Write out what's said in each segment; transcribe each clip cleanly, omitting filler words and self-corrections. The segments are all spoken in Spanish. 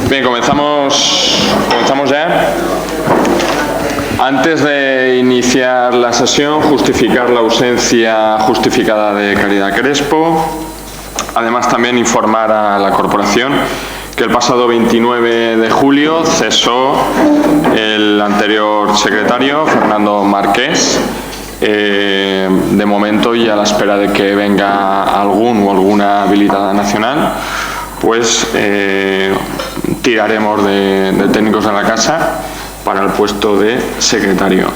Bien, comenzamos ya. Antes de iniciar la sesión, justificar la ausencia justificada de Caridad Crespo. Además, también informar a la corporación que el pasado 29 de julio cesó el anterior secretario, Fernando Marqués, de momento, y a la espera de que venga algún o alguna habilitada nacional, pues tiraremos de técnicos de la casa para el puesto de secretario.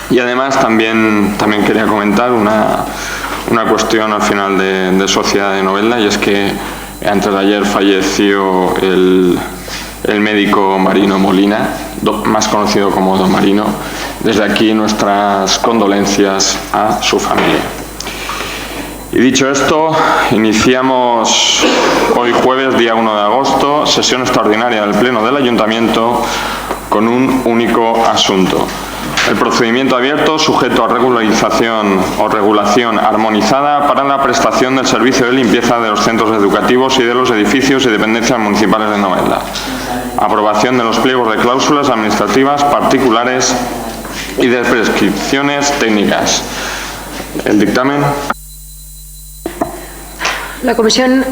Y además también quería comentar una cuestión al final de Sociedad de Novelda, y es que antes de ayer falleció el médico Marino Molina, más conocido como Don Marino. Desde aquí nuestras condolencias a su familia. Y dicho esto, iniciamos hoy jueves, día 1 de agosto, sesión extraordinaria del Pleno del Ayuntamiento con un único asunto. El procedimiento abierto sujeto a regularización o regulación armonizada para la prestación del servicio de limpieza de los centros educativos y de los edificios y dependencias municipales de Novelda. Aprobación de los pliegos de cláusulas administrativas particulares y de prescripciones técnicas. El dictamen. La Comisión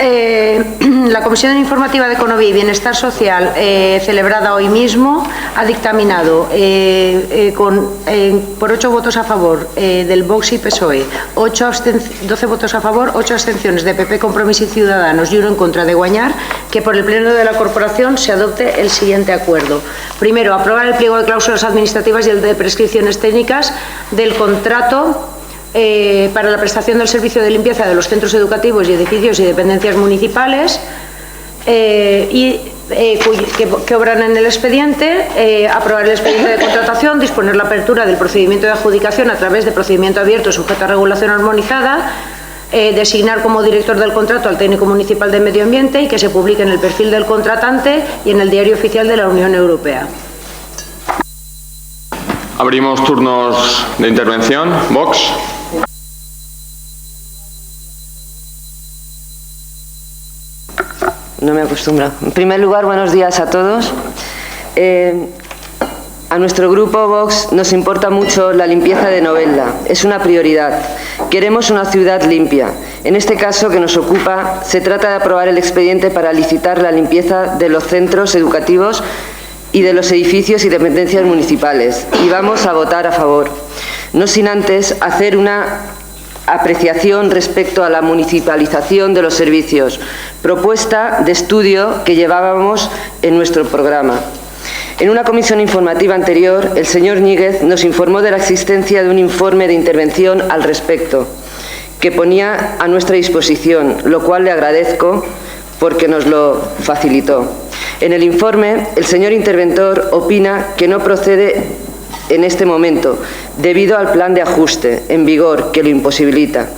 Informativa de Economía y Bienestar Social, celebrada hoy mismo, ha dictaminado por 8 votos a favor del Vox y PSOE, 12 votos a favor, 8 abstenciones de PP, Compromís y Ciudadanos y 1 en contra de Guañar, que por el Pleno de la Corporación se adopte el siguiente acuerdo. Primero, aprobar el pliego de cláusulas administrativas y el de prescripciones técnicas del contrato para la prestación del servicio de limpieza de los centros educativos y edificios y dependencias municipales que obran en el expediente, aprobar el expediente de contratación, disponer la apertura del procedimiento de adjudicación a través de procedimiento abierto sujeto a regulación armonizada, designar como director del contrato al técnico municipal de medio ambiente y que se publique en el perfil del contratante y en el Diario Oficial de la Unión Europea. Abrimos turnos de intervención. Vox. No me acostumbro. En primer lugar, buenos días a todos. A nuestro grupo Vox nos importa mucho la limpieza de Novelda. Es una prioridad. Queremos una ciudad limpia. En este caso que nos ocupa, se trata de aprobar el expediente para licitar la limpieza de los centros educativos y de los edificios y dependencias municipales. Y vamos a votar a favor. No sin antes hacer una apreciación respecto a la municipalización de los servicios, propuesta de estudio que llevábamos en nuestro programa. En una comisión informativa anterior, el señor Ñíguez nos informó de la existencia de un informe de intervención al respecto, que ponía a nuestra disposición, lo cual le agradezco porque nos lo facilitó. En el informe, el señor interventor opina que no procede en este momento, debido al plan de ajuste en vigor que lo imposibilita,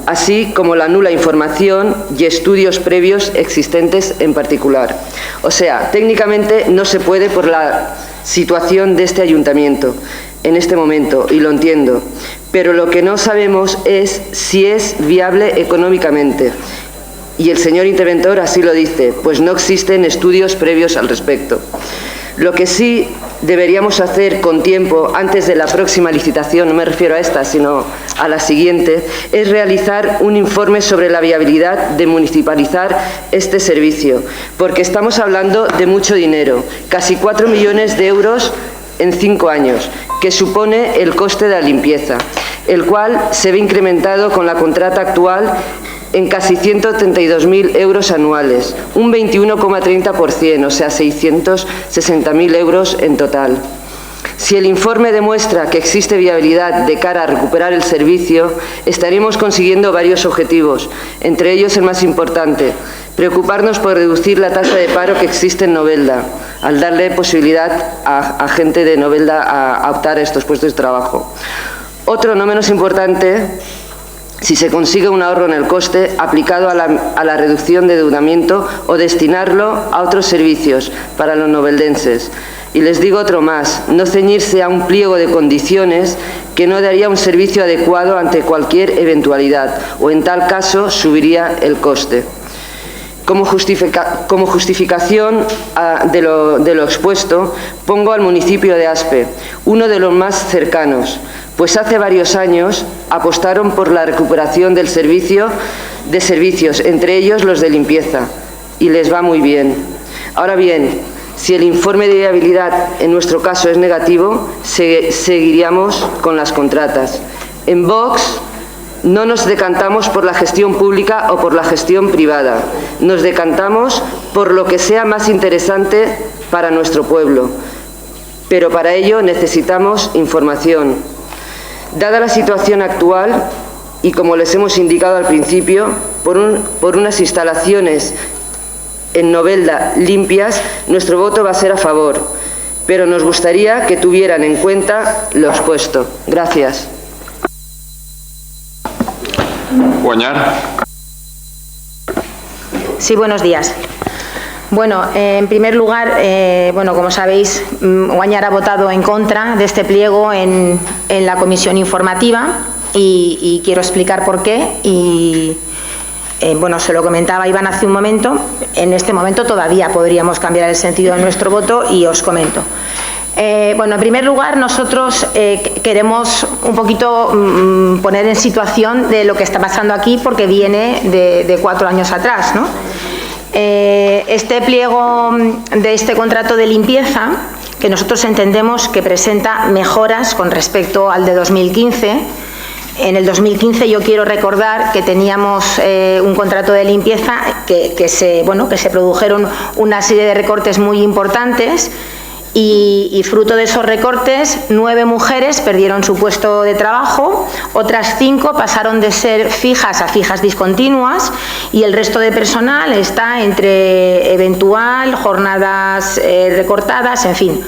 así como la nula información y estudios previos existentes en particular. O sea, técnicamente no se puede por la situación de este ayuntamiento en este momento, y lo entiendo, pero lo que no sabemos es si es viable económicamente. Y el señor interventor así lo dice, pues no existen estudios previos al respecto. Lo que sí deberíamos hacer con tiempo, antes de la próxima licitación, no me refiero a esta, sino a la siguiente, es realizar un informe sobre la viabilidad de municipalizar este servicio, porque estamos hablando de mucho dinero, casi 4 millones de euros en 5 años, que supone el coste de la limpieza, el cual se ve incrementado con la contrata actual en casi 132.000 euros anuales, un 21,30%, o sea, 660.000 euros en total. Si el informe demuestra que existe viabilidad de cara a recuperar el servicio, estaremos consiguiendo varios objetivos, entre ellos el más importante, preocuparnos por reducir la tasa de paro que existe en Novelda, al darle posibilidad a gente de Novelda a optar a estos puestos de trabajo. Otro, no menos importante, si se consigue un ahorro en el coste aplicado a la reducción de endeudamiento o destinarlo a otros servicios para los noveldenses. Y les digo otro más, no ceñirse a un pliego de condiciones que no daría un servicio adecuado ante cualquier eventualidad o en tal caso subiría el coste. Como justificación de lo expuesto, pongo al municipio de Aspe, uno de los más cercanos, pues hace varios años apostaron por la recuperación de servicios, entre ellos los de limpieza, y les va muy bien. Ahora bien, si el informe de viabilidad en nuestro caso es negativo, seguiríamos con las contratas. En Vox no nos decantamos por la gestión pública o por la gestión privada, nos decantamos por lo que sea más interesante para nuestro pueblo, pero para ello necesitamos información. Dada la situación actual, y como les hemos indicado al principio, por unas instalaciones en Novelda limpias, nuestro voto va a ser a favor, pero nos gustaría que tuvieran en cuenta lo expuesto. Gracias. Guañar. Sí, buenos días. Bueno, en primer lugar, como sabéis, Guañar ha votado en contra de este pliego en la comisión informativa y quiero explicar por qué. Y se lo comentaba Iván hace un momento. En este momento todavía podríamos cambiar el sentido de nuestro voto y os comento. En primer lugar, nosotros queremos un poquito poner en situación de lo que está pasando aquí, porque viene de 4 años atrás, ¿no? Este pliego de este contrato de limpieza, que nosotros entendemos que presenta mejoras con respecto al de 2015. En el 2015 yo quiero recordar que teníamos un contrato de limpieza que se produjeron una serie de recortes muy importantes. Y fruto de esos recortes, 9 mujeres perdieron su puesto de trabajo, otras 5 pasaron de ser fijas a fijas discontinuas y el resto de personal está entre eventual, jornadas recortadas, en fin,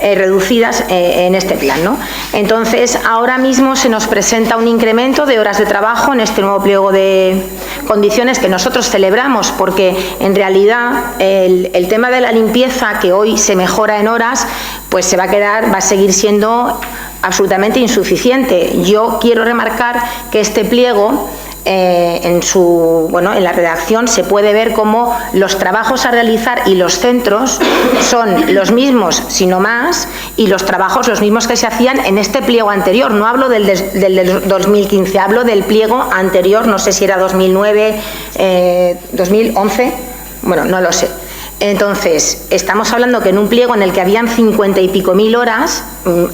reducidas en este plan, ¿no? Entonces, ahora mismo se nos presenta un incremento de horas de trabajo en este nuevo pliego de condiciones que nosotros celebramos, porque en realidad el tema de la limpieza, que hoy se mejora en horas, pues va a seguir siendo absolutamente insuficiente. Yo quiero remarcar que este pliego, en la redacción se puede ver cómo los trabajos a realizar y los centros son los mismos, si no más, y los trabajos los mismos que se hacían en este pliego anterior. No hablo del 2015, hablo del pliego anterior, no sé si era 2009, 2011, no lo sé. Entonces, estamos hablando que en un pliego en el que habían 50 y pico mil horas,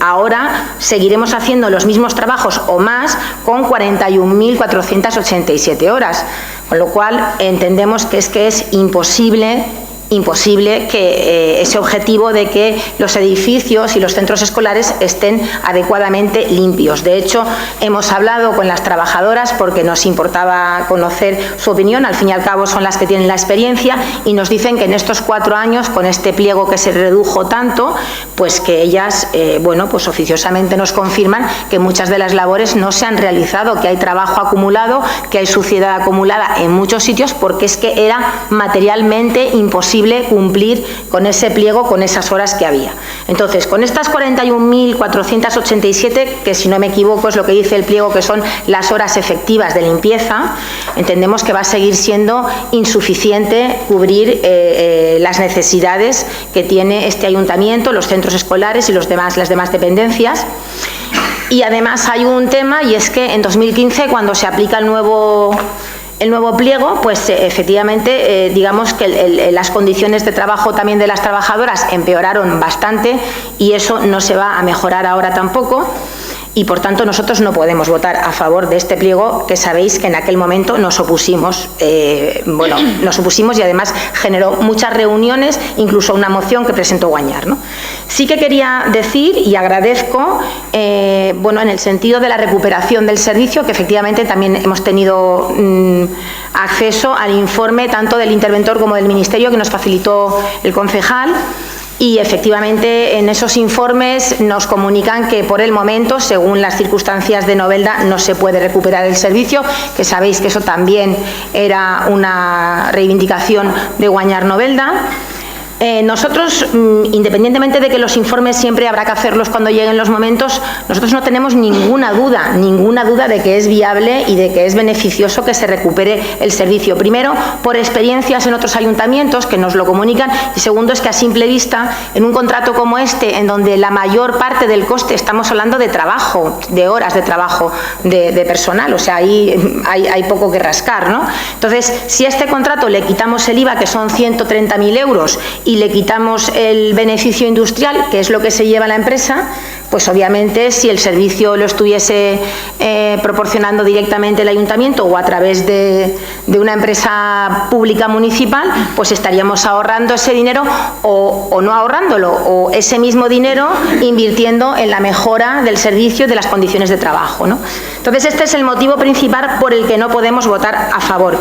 ahora seguiremos haciendo los mismos trabajos o más con 41.487 horas, con lo cual entendemos que es imposible que ese objetivo de que los edificios y los centros escolares estén adecuadamente limpios. De hecho, hemos hablado con las trabajadoras porque nos importaba conocer su opinión, al fin y al cabo son las que tienen la experiencia, y nos dicen que en estos 4 años, con este pliego que se redujo tanto, pues que ellas, oficiosamente nos confirman que muchas de las labores no se han realizado, que hay trabajo acumulado, que hay suciedad acumulada en muchos sitios, porque es que era materialmente imposible cumplir con ese pliego, con esas horas que había. Entonces, con estas 41.487, que si no me equivoco es lo que dice el pliego, que son las horas efectivas de limpieza, entendemos que va a seguir siendo insuficiente cubrir las necesidades que tiene este ayuntamiento, los centros escolares y las demás dependencias. Y además hay un tema, y es que en 2015, cuando se aplica el nuevo pliego, pues efectivamente digamos que las condiciones de trabajo también de las trabajadoras empeoraron bastante, y eso no se va a mejorar ahora tampoco, y por tanto nosotros no podemos votar a favor de este pliego, que sabéis que en aquel momento nos opusimos, y además generó muchas reuniones, incluso una moción que presentó Guañar, ¿no? Sí que quería decir, y agradezco, en el sentido de la recuperación del servicio, que efectivamente también hemos tenido acceso al informe tanto del interventor como del Ministerio, que nos facilitó el concejal. Y efectivamente en esos informes nos comunican que por el momento, según las circunstancias de Novelda, no se puede recuperar el servicio, que sabéis que eso también era una reivindicación de Guañar Novelda. Nosotros, independientemente de que los informes siempre habrá que hacerlos cuando lleguen los momentos, nosotros no tenemos ninguna duda de que es viable y de que es beneficioso que se recupere el servicio. Primero, por experiencias en otros ayuntamientos que nos lo comunican, y segundo, es que a simple vista, en un contrato como este, en donde la mayor parte del coste, estamos hablando de trabajo, de horas de trabajo de personal, o sea, ahí hay poco que rascar, ¿no? Entonces, si a este contrato le quitamos el IVA, que son 130.000 euros, y le quitamos el beneficio industrial, que es lo que se lleva la empresa, pues obviamente si el servicio lo estuviese proporcionando directamente el ayuntamiento o a través de una empresa pública municipal, pues estaríamos ahorrando ese dinero o no ahorrándolo, o ese mismo dinero invirtiendo en la mejora del servicio y de las condiciones de trabajo, ¿no? Entonces, este es el motivo principal por el que no podemos votar a favor.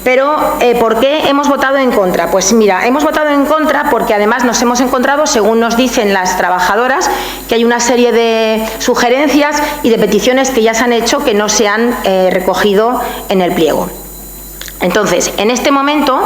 Pero, ¿por qué hemos votado en contra? Pues mira, hemos votado en contra porque además nos hemos encontrado, según nos dicen las trabajadoras, que hay una serie de sugerencias y de peticiones que ya se han hecho que no se han recogido en el pliego. Entonces, en este momento,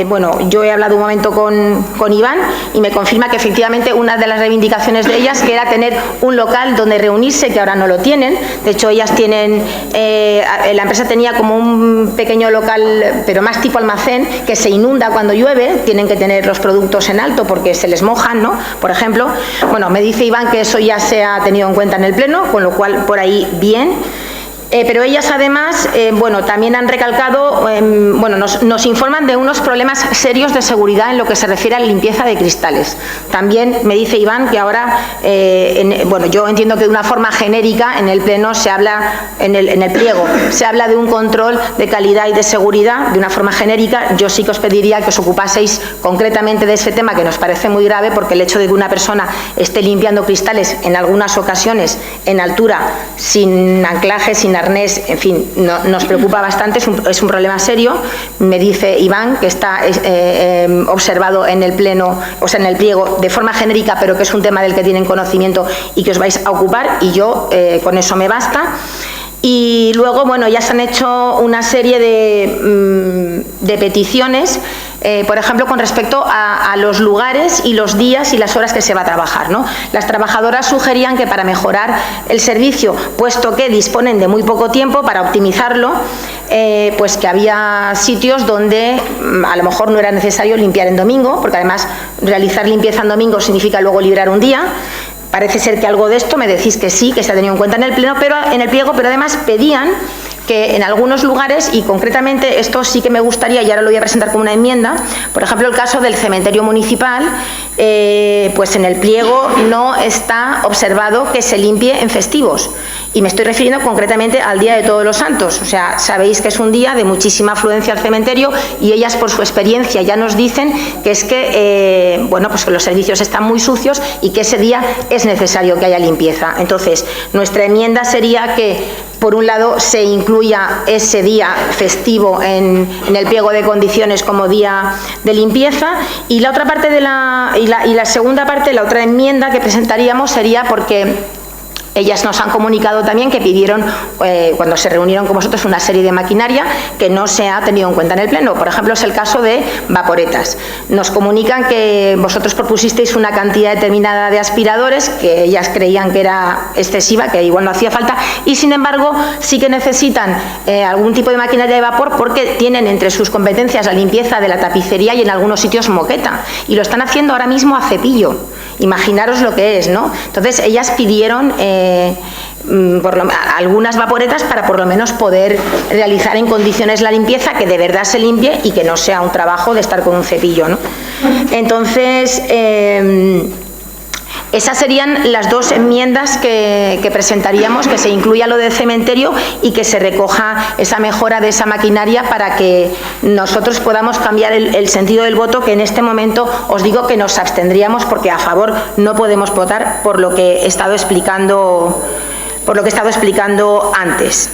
bueno, yo he hablado un momento con Iván y me confirma que efectivamente una de las reivindicaciones de ellas que era tener un local donde reunirse, que ahora no lo tienen. De hecho, ellas tienen, la empresa tenía como un pequeño local, pero más tipo almacén, que se inunda cuando llueve, tienen que tener los productos en alto porque se les mojan, ¿no? Por ejemplo, bueno, me dice Iván que eso ya se ha tenido en cuenta en el Pleno, con lo cual por ahí bien. Pero ellas además, bueno, también han recalcado, bueno, nos informan de unos problemas serios de seguridad en lo que se refiere a la limpieza de cristales. También me dice Iván que ahora, bueno, yo entiendo que de una forma genérica en el Pleno se habla, en el pliego, se habla de un control de calidad y de seguridad de una forma genérica. Yo sí que os pediría que os ocupaseis concretamente de ese tema, que nos parece muy grave, porque el hecho de que una persona esté limpiando cristales en algunas ocasiones en altura, sin anclaje, sin arnés, en fin, nos preocupa bastante, es un problema serio. Me dice Iván que está observado en el Pleno, o sea, en el pliego de forma genérica, pero que es un tema del que tienen conocimiento y que os vais a ocupar, y yo con eso me basta. Y luego, bueno, ya se han hecho una serie de peticiones, por ejemplo, con respecto a los lugares y los días y las horas que se va a trabajar, ¿no? Las trabajadoras sugerían que para mejorar el servicio, puesto que disponen de muy poco tiempo para optimizarlo, pues que había sitios donde a lo mejor no era necesario limpiar en domingo, porque además realizar limpieza en domingo significa luego librar un día. Parece ser que algo de esto me decís que sí, que se ha tenido en cuenta en el Pleno, pero en el pliego, pero además pedían que en algunos lugares, y concretamente esto sí que me gustaría, y ahora lo voy a presentar como una enmienda, por ejemplo el caso del cementerio municipal, pues en el pliego no está observado que se limpie en festivos, y me estoy refiriendo concretamente al Día de Todos los Santos. O sea, sabéis que es un día de muchísima afluencia al cementerio, y ellas por su experiencia ya nos dicen que es que, bueno, pues que los servicios están muy sucios y que ese día es necesario que haya limpieza. Entonces, nuestra enmienda sería que, por un lado, se incluya ese día festivo en el pliego de condiciones como día de limpieza, y la otra parte de la segunda parte, la otra enmienda que presentaríamos sería porque ellas nos han comunicado también que pidieron, cuando se reunieron con vosotros, una serie de maquinaria que no se ha tenido en cuenta en el Pleno. Por ejemplo, es el caso de vaporetas. Nos comunican que vosotros propusisteis una cantidad determinada de aspiradores, que ellas creían que era excesiva, que igual no hacía falta, y sin embargo sí que necesitan algún tipo de maquinaria de vapor, porque tienen entre sus competencias la limpieza de la tapicería y en algunos sitios moqueta, y lo están haciendo ahora mismo a cepillo. Imaginaros lo que es, ¿no? Entonces ellas pidieron algunas vaporetas para por lo menos poder realizar en condiciones la limpieza, que de verdad se limpie y que no sea un trabajo de estar con un cepillo, ¿no? Entonces, esas serían las dos enmiendas que presentaríamos, que se incluya lo del cementerio y que se recoja esa mejora de esa maquinaria para que nosotros podamos cambiar el sentido del voto, que en este momento os digo que nos abstendríamos porque a favor no podemos votar, por lo que he estado explicando, antes.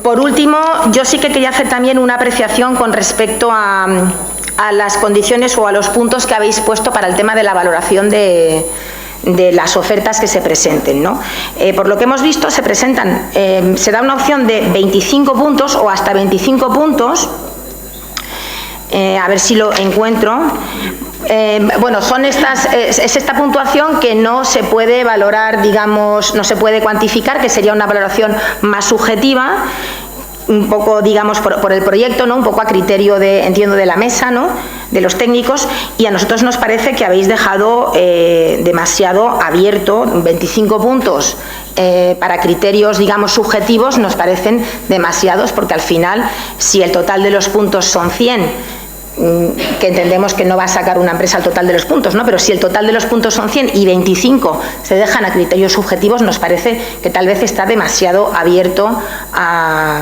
Por último, yo sí que quería hacer también una apreciación con respecto a las condiciones o a los puntos que habéis puesto para el tema de la valoración de las ofertas que se presenten, ¿no? Por lo que hemos visto, se presentan, se da una opción de 25 puntos o hasta 25 puntos, a ver si lo encuentro. Bueno, es esta puntuación que no se puede valorar, digamos, no se puede cuantificar, que sería una valoración más subjetiva, un poco, digamos, por el proyecto, ¿no? Un poco a criterio, entiendo, de la mesa, ¿no? De los técnicos, y a nosotros nos parece que habéis dejado demasiado abierto, 25 puntos para criterios, digamos, subjetivos, nos parecen demasiados, porque al final, si el total de los puntos son 100, que entendemos que no va a sacar una empresa el total de los puntos, ¿no? Pero si el total de los puntos son 100 y 25 se dejan a criterios subjetivos, nos parece que tal vez está demasiado abierto a,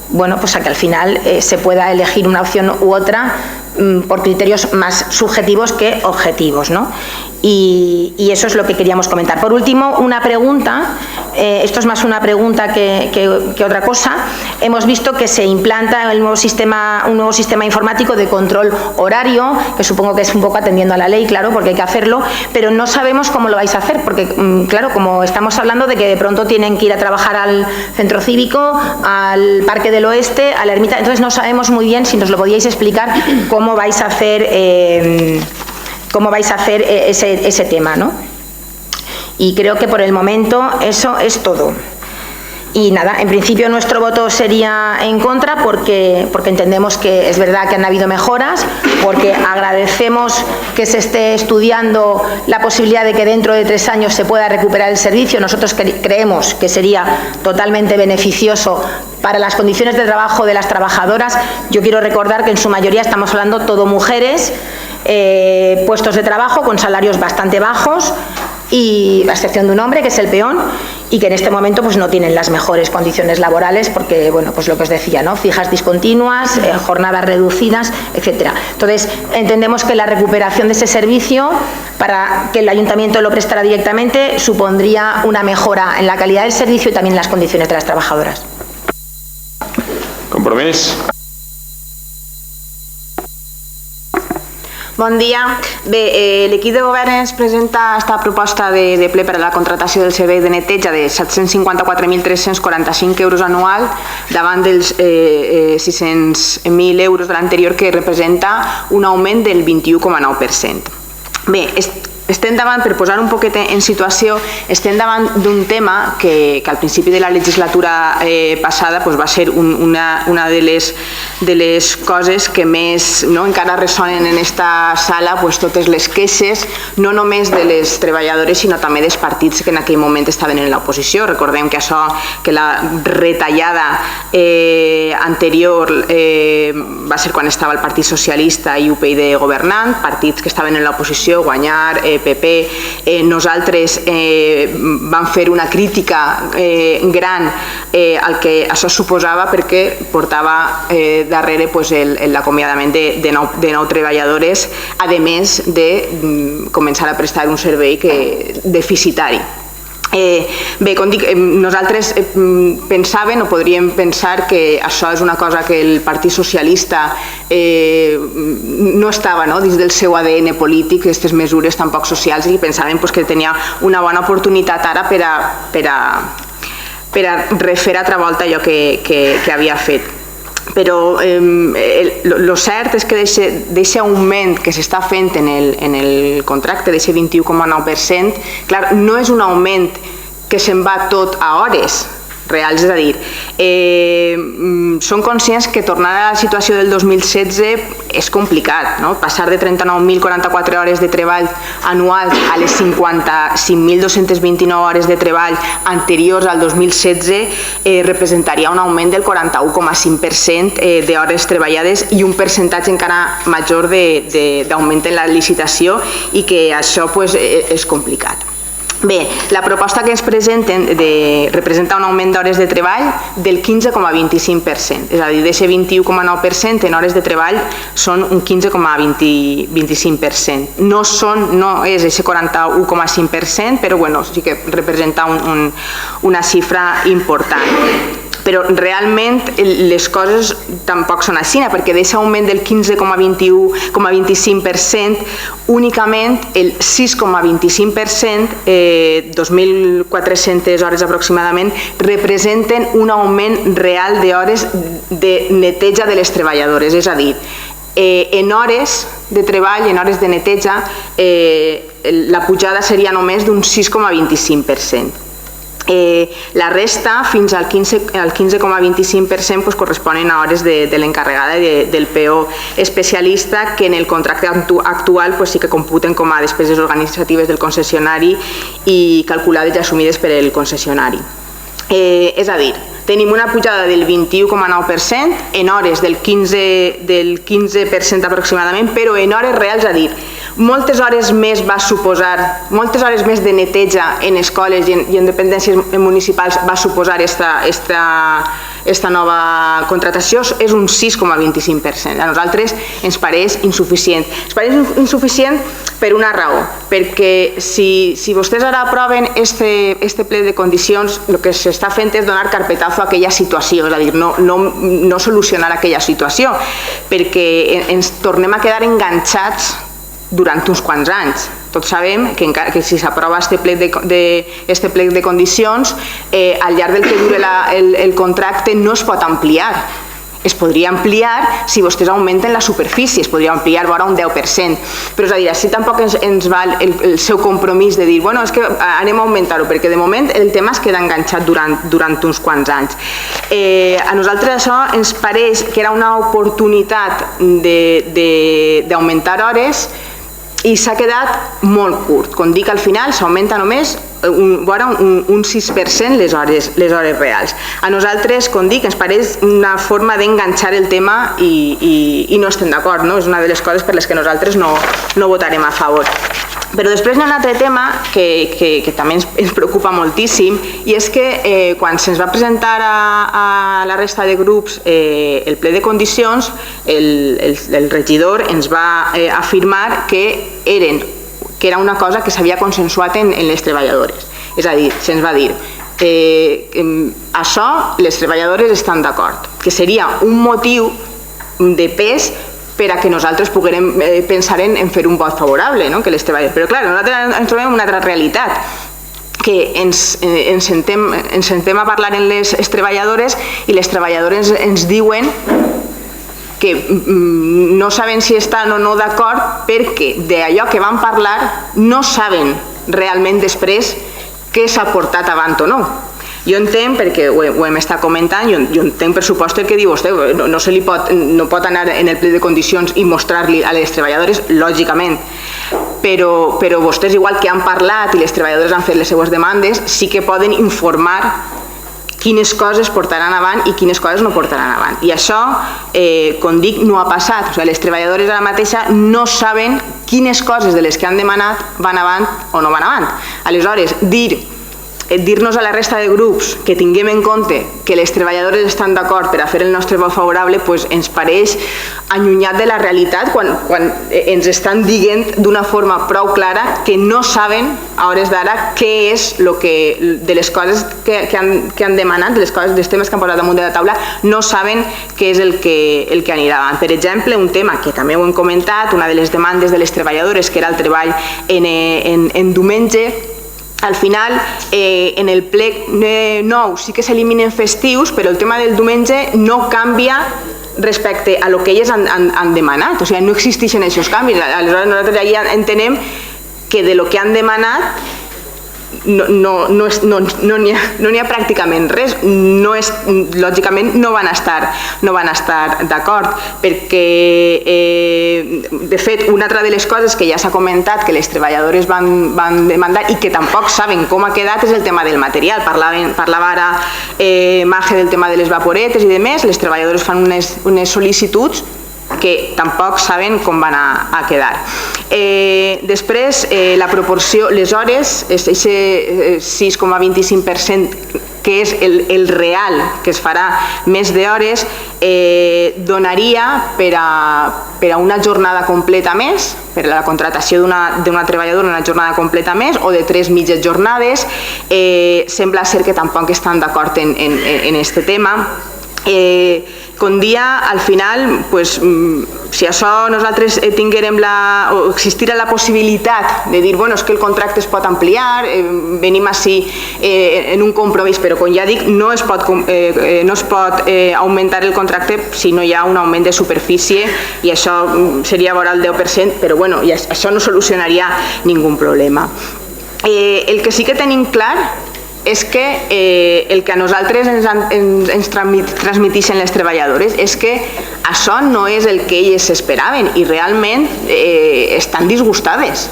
bueno, pues a que al final se pueda elegir una opción u otra por criterios más subjetivos que objetivos, ¿no? Y eso es lo que queríamos comentar. Por último, una pregunta, esto es más una pregunta que otra cosa. Hemos visto que se implanta un nuevo sistema informático de control horario, que supongo que es un poco atendiendo a la ley, claro, porque hay que hacerlo, pero no sabemos cómo lo vais a hacer, porque, claro, como estamos hablando de que de pronto tienen que ir a trabajar al centro cívico, al Parque del Oeste, a la ermita, entonces no sabemos muy bien, si nos lo podíais explicar, cómo vais a hacer ese tema, ¿no? Y creo que por el momento eso es todo. Y nada, en principio nuestro voto sería en contra porque entendemos que es verdad que han habido mejoras, porque agradecemos que se esté estudiando la posibilidad de que dentro de 3 años se pueda recuperar el servicio. Nosotros creemos que sería totalmente beneficioso para las condiciones de trabajo de las trabajadoras. Yo quiero recordar que en su mayoría estamos hablando todo mujeres, puestos de trabajo con salarios bastante bajos, y a excepción de un hombre que es el peón, y que en este momento pues no tienen las mejores condiciones laborales porque, bueno, pues lo que os decía, ¿no? Fijas discontinuas, jornadas reducidas, etcétera. Entonces, entendemos que la recuperación de ese servicio, para que el ayuntamiento lo prestara directamente, supondría una mejora en la calidad del servicio y también en las condiciones de las trabajadoras. Compromís. Bon dia. Bé, l'equip de govern ens presenta aquesta proposta de ple per a la contratació del servei de neteja de 754.345 euros anual davant dels 600.000 euros de l'anterior, que representa un augment del 21,9%. Bé, estem davant, per posar un poquet en situació, estem davant d'un tema que al principi de la legislatura passada va ser una de les coses que més encara ressonen en esta sala, totes les queixes, no només de les treballadores, sinó també dels partits que en aquell moment estaven en l'oposició. Recordem que la retallada anterior va ser quan estava el Partit Socialista i UPyD governant, partits que estaven en l'oposició, Guanyar, PP, nosaltres vam fer una crítica gran al que això suposava, perquè portava darrere l'acomiadament de 9 treballadores, a més de començar a prestar un servei deficitari. Bé, com dic, nosaltres pensàvem o podríem pensar que això és una cosa que el Partit Socialista no estava dins del seu ADN polític, aquestes mesures tan poc socials, i pensàvem que tenia una bona oportunitat ara per a refer altra volta allò que havia fet. Però el cert és que d'aquest augment que s'està fent en el contracte, d'aquest 21,9%, clar, no és un augment que se'n va tot a hores reals, és a dir, són conscients que tornar a la situació del 2016 és complicat, passar de 39.044 hores de treball anuals a les 55.229 hores de treball anteriors al 2016 representaria un augment del 41,5% d'hores treballades i un percentatge encara major d'augment en la licitació, i que això és complicat. Bé, la proposta que ens presenten representa un augment d'hores de treball del 15,25%, és a dir, d'aquest 21,9% en hores de treball són un 15,25%. No és aquest 41,5%, però sí que representa una xifra important. Però realment les coses tampoc són així, perquè d'aquest augment del 15,25% únicament el 6,25%, 2.400 hores aproximadament, representen un augment real d'hores de neteja de les treballadores. És a dir, en hores de treball, en hores de neteja, la pujada seria només d'un 6,25%. La resta, fins al 15,25%, corresponen a hores de l'encarregada del PO especialista, que en el contracte actual sí que computen com a despeses organitzatives del concessionari i calculades i assumides per el concessionari. És a dir, tenim una pujada del 21,9% en hores del 15% aproximadament, però en hores reals, és a dir, moltes hores més va suposar, moltes hores més de neteja en escoles i en dependències municipals va suposar esta nova contratació, és un 6,25%. A nosaltres ens pareix insuficient. Ens pareix insuficient per una raó, perquè si vostès ara aproven este ple de condicions, el que s'està fent és donar carpetazo a aquella situació, és a dir, no solucionar aquella situació, perquè ens tornem a quedar enganxats durant uns quants anys. Tots sabem que si s'aprova este plec de condicions, al llarg del que dura el contracte no es pot ampliar. Es podria ampliar si vostès augmenten la superfície, es podria ampliar vora un 10%, però és a dir, així tampoc ens val el seu compromís de dir, bueno, és que anem a augmentar-ho, perquè de moment el tema es queda enganxat durant uns quants anys. A nosaltres això ens pareix que era una oportunitat d'augmentar hores i s'ha quedat molt curt. Com dic, al final s'augmenta només vora un 6% les hores reals. A nosaltres, com dic, ens pareix una forma d'enganxar el tema i no estem d'acord, no? És una de les coses per les que nosaltres no votarem a favor. Però després hi ha un altre tema que també ens preocupa moltíssim, i és que quan se'ns va presentar a la resta de grups el ple de condicions, el regidor ens va afirmar que era una cosa que s'havia consensuat en les treballadores. És a dir, se'ns va dir això les treballadores estan d'acord, que seria un motiu de pes per a que nosaltres poguérem pensar en fer un vot favorable, que les treballadores. Però clar, nosaltres ens trobem una altra realitat, que ens sentem a parlar amb les treballadores i les treballadores ens diuen que no saben si estan o no d'acord perquè d'allò que van parlar no saben realment després què s'ha portat avant o no. Jo entenc, perquè ho hem estat comentant, jo entenc per supost el que diu vostè, no pot anar en el ple de condicions i mostrar-li a les treballadores, lògicament, però vostès, igual que han parlat i les treballadores han fet les seues demandes, sí que poden informar quines coses portaran avant i quines coses no portaran avant. I això, com dic, no ha passat. Les treballadores ara mateixa no saben quines coses de les que han demanat van avant o no van avant. Aleshores, dir-nos a la resta de grups que tinguem en compte que les treballadores estan d'acord per a fer el nostre vot favorable ens pareix allunyat de la realitat quan ens estan dient d'una forma prou clara que no saben a hores d'ara què és de les coses que han demanat, dels temes que han posat damunt de la taula, no saben què és el que anirà avant. Per exemple, un tema que també ho hem comentat, una de les demandes de les treballadores, que era el treball en diumenge. Al final, en el plec nou sí que s'eliminen festius, però el tema del diumenge no canvia respecte a lo que elles han demanat. O sigui, no existeixen aquests canvis. Aleshores, nosaltres ja entenem que de lo que han demanat no n'hi ha pràcticament res. Lògicament no van estar d'acord, perquè de fet una altra de les coses que ja s'ha comentat que les treballadores van demandar i que tampoc saben com ha quedat és el tema del material. Parlava ara Maje del tema de les vaporetes i demés. Les treballadores fan unes sol·licituds que tampoc saben com van a quedar. Després, la proporció, les hores, aquest 6,25% que és el real, que es farà més d'hores, donaria per a una jornada completa més, per a la contratació d'una treballadora una jornada completa més o de 3 mitges jornades. Sembla ser que tampoc estan d'acord en aquest tema. Com dia, al final, si això nosaltres tinguérem o existira la possibilitat de dir, bueno, és que el contracte es pot ampliar, venim així en un compromís, però com ja dic, no es pot augmentar el contracte si no hi ha un augment de superfície, i això seria vora el 10%, però bueno, això no solucionaria ningú problema. El que sí que tenim clar és que el que a nosaltres ens transmetixen les treballadores és que això no és el que elles esperaven i realment estan disgustades.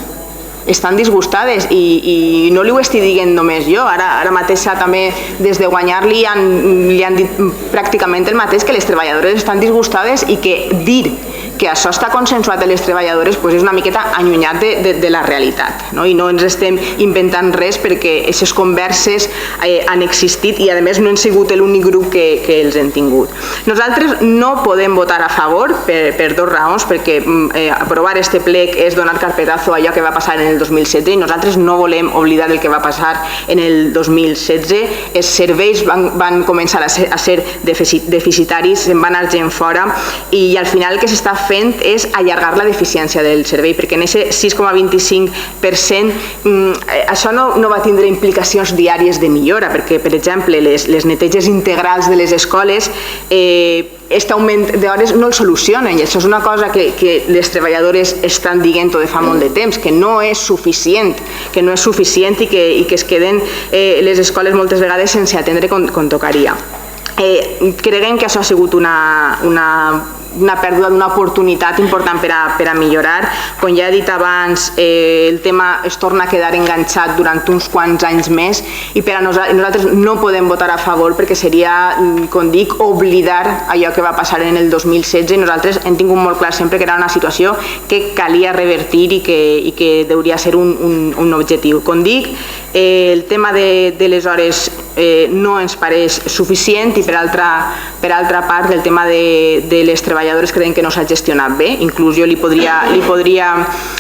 Estan disgustades i no li ho estic dient només jo, ara mateix també des de Guanyar li han dit pràcticament el mateix, que les treballadores estan disgustades i que dir que això està consensuat a les treballadores és una miqueta allunyat de la realitat, i no ens estem inventant res, perquè aquestes converses han existit i a més no han sigut l'únic grup que els han tingut. Nosaltres no podem votar a favor per dues raons, perquè aprovar este plec és donar carpetazo a allò que va passar en el 2016 i nosaltres no volem oblidar el que va passar en el 2016. Els serveis van començar a ser deficitaris, se'n va anar gent fora i al final el que s'està fent és allargar la deficiència del servei, perquè en aquest 6,25% això no va tindre implicacions diàries de millora, perquè per exemple les neteges integrals de les escoles aquest augment d'hores no el solucionen, i això és una cosa que les treballadores estan dient de fa molt de temps, que no és suficient i que es queden les escoles moltes vegades sense atendre com tocaria. Creguem que això ha sigut una pèrdua d'una oportunitat important per a millorar. Com ja he dit abans, el tema es torna a quedar enganxat durant uns quants anys més i per a nosaltres no podem votar a favor perquè seria, com dic, oblidar allò que va passar en el 2016 i nosaltres hem tingut molt clar sempre que era una situació que calia revertir i que hauria de ser un objectiu. Com dic, el tema de les hores no ens pareix suficient i per altra part el tema de les treballadores creiem que no s'ha gestionat bé. Inclús jo li podria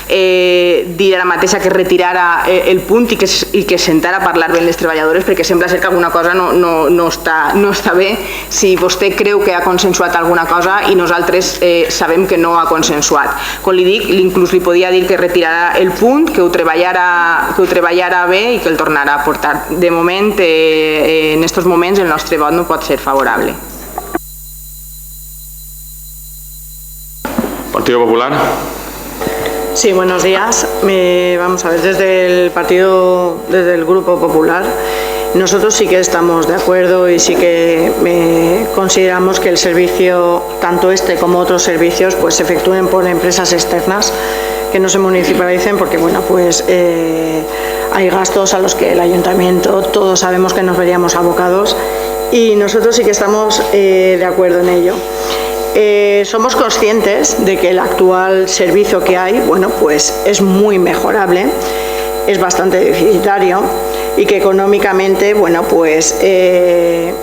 dir ara mateixa que retirara el punt i que sentara a parlar bé les treballadores, perquè sembla ser que alguna cosa no està bé si vostè creu que ha consensuat alguna cosa i nosaltres sabem que no ha consensuat. Com li dic, inclús li podia dir que retirara el punt, que ho treballara bé i que el tornara a portar. De moment, en aquests moments, el nostre vot no pot ser favorable. Partido Popular. Sí, buenos días. Vamos a ver, desde el Grupo Popular, nosotros sí que estamos de acuerdo y sí que consideramos que el servicio, tanto este como otros servicios, pues se efectúen por empresas externas, que no se municipalicen, porque bueno, pues hay gastos a los que el ayuntamiento, todos sabemos que nos veríamos abocados y nosotros sí que estamos de acuerdo en ello. Somos conscientes de que el actual servicio que hay, bueno, pues es muy mejorable, es bastante deficitario y que económicamente, bueno, pues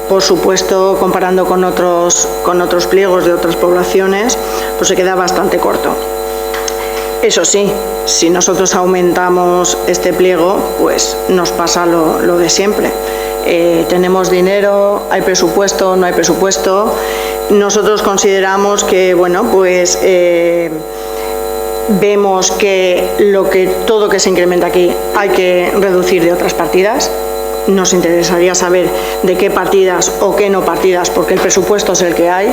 por supuesto, comparando con otros pliegos de otras poblaciones, pues se queda bastante corto. Eso sí, si nosotros aumentamos este pliego, pues nos pasa lo de siempre. Tenemos dinero, hay presupuesto, no hay presupuesto. Nosotros consideramos que, bueno, pues vemos que todo que se incrementa aquí hay que reducir de otras partidas. Nos interesaría saber de qué partidas o qué no partidas, porque el presupuesto es el que hay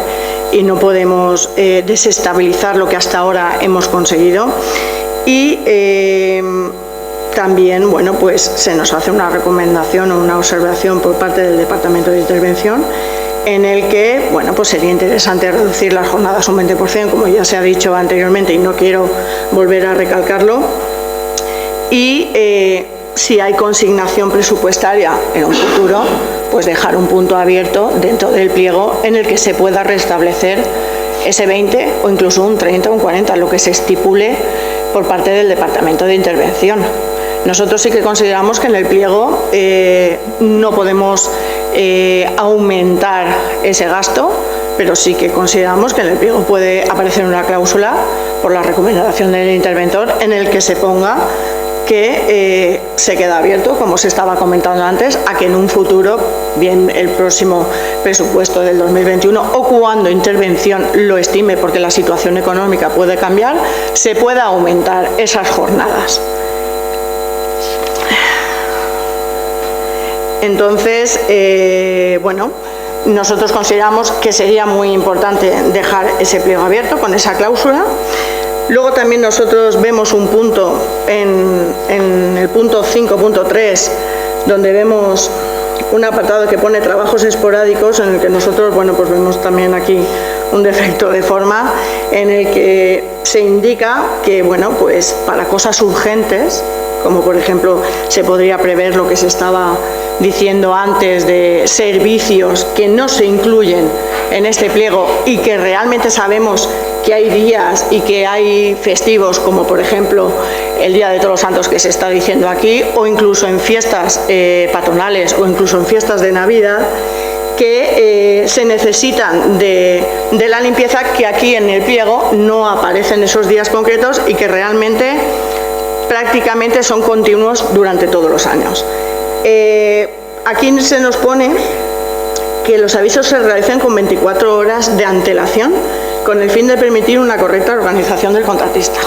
y no podemos desestabilizar lo que hasta ahora hemos conseguido. Y también, bueno, pues se nos hace una recomendación o una observación por parte del Departamento de Intervención en el que, bueno, pues sería interesante reducir las jornadas un 20%, como ya se ha dicho anteriormente y no quiero volver a recalcarlo. Y si hay consignación presupuestaria en un futuro, pues dejar un punto abierto dentro del pliego en el que se pueda restablecer ese 20 o incluso un 30 o un 40, lo que se estipule por parte del Departamento de Intervención. Nosotros sí que consideramos que en el pliego no podemos aumentar ese gasto, pero sí que consideramos que en el pliego puede aparecer una cláusula por la recomendación del interventor en el que se ponga que se queda abierto, como se estaba comentando antes, a que en un futuro, bien el próximo presupuesto del 2021 o cuando intervención lo estime, porque la situación económica puede cambiar, se pueda aumentar esas jornadas. Entonces, bueno, nosotros consideramos que sería muy importante dejar ese pliego abierto con esa cláusula. Luego también nosotros vemos un punto en el punto 5.3, donde vemos un apartado que pone trabajos esporádicos, en el que nosotros, bueno, pues vemos también aquí un defecto de forma, en el que se indica que, bueno, pues para cosas urgentes, como por ejemplo se podría prever lo que se estaba diciendo antes de servicios que no se incluyen en este pliego y que realmente sabemos que hay días y que hay festivos, como por ejemplo el Día de Todos los Santos que se está diciendo aquí, o incluso en fiestas patronales o incluso en fiestas de Navidad, que se necesitan de la limpieza, que aquí en el pliego no aparecen esos días concretos y que realmente prácticamente son continuos durante todos los años. Aquí se nos pone que los avisos se realicen con 24 horas de antelación con el fin de permitir una correcta organización del contratista.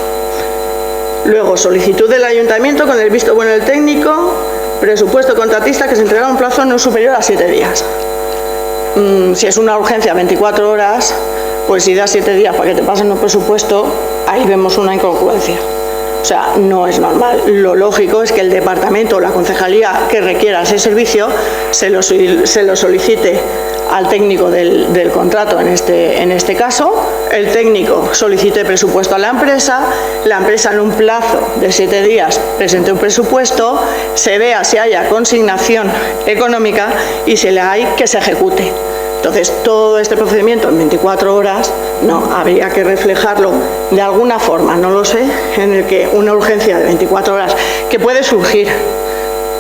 Luego, solicitud del ayuntamiento con el visto bueno del técnico, presupuesto contratista que se entrega en un plazo no superior a 7 días. Si es una urgencia 24 horas, pues si da 7 días para que te pasen un presupuesto, ahí vemos una incongruencia. O sea, no es normal. Lo lógico es que el departamento o la concejalía que requiera ese servicio se lo solicite al técnico del contrato, en este caso, el técnico solicite presupuesto a la empresa en un plazo de 7 días presente un presupuesto, se vea si haya consignación económica y si la hay, que se ejecute. Entonces, todo este procedimiento en 24 horas, no, habría que reflejarlo de alguna forma, no lo sé, en el que una urgencia de 24 horas, que puede surgir,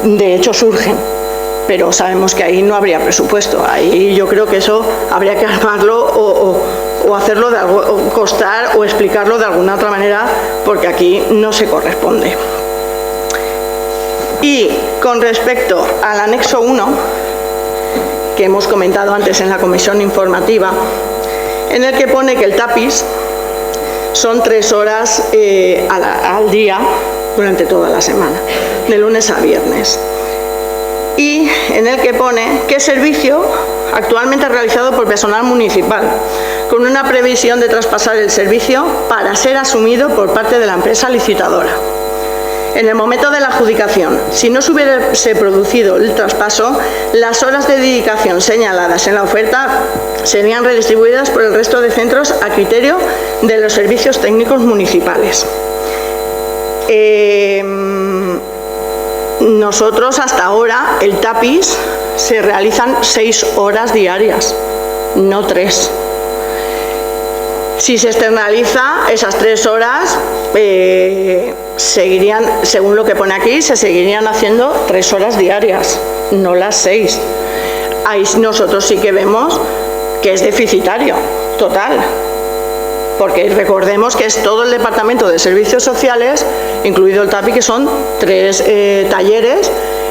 de hecho surgen, pero sabemos que ahí no habría presupuesto. Ahí yo creo que eso habría que armarlo o hacerlo de algo, o costar o explicarlo de alguna otra manera, porque aquí no se corresponde. Y con respecto al anexo 1, que hemos comentado antes en la comisión informativa, en el que pone que el tapiz son 3 horas al día durante toda la semana, de lunes a viernes. Y en el que pone que servicio actualmente realizado por personal municipal, con una previsión de traspasar el servicio para ser asumido por parte de la empresa licitadora. En el momento de la adjudicación, si no se hubiese producido el traspaso, las horas de dedicación señaladas en la oferta serían redistribuidas por el resto de centros a criterio de los servicios técnicos municipales. Nosotros hasta ahora el tapiz se realizan 6 horas diarias, no 3. Si se externaliza esas 3 horas, seguirían, según lo que pone aquí, se seguirían haciendo 3 horas diarias, no las 6. Ahí nosotros sí que vemos que es deficitario, total. Porque recordemos que es todo el Departamento de Servicios Sociales, incluido el TAPI, que son 3 talleres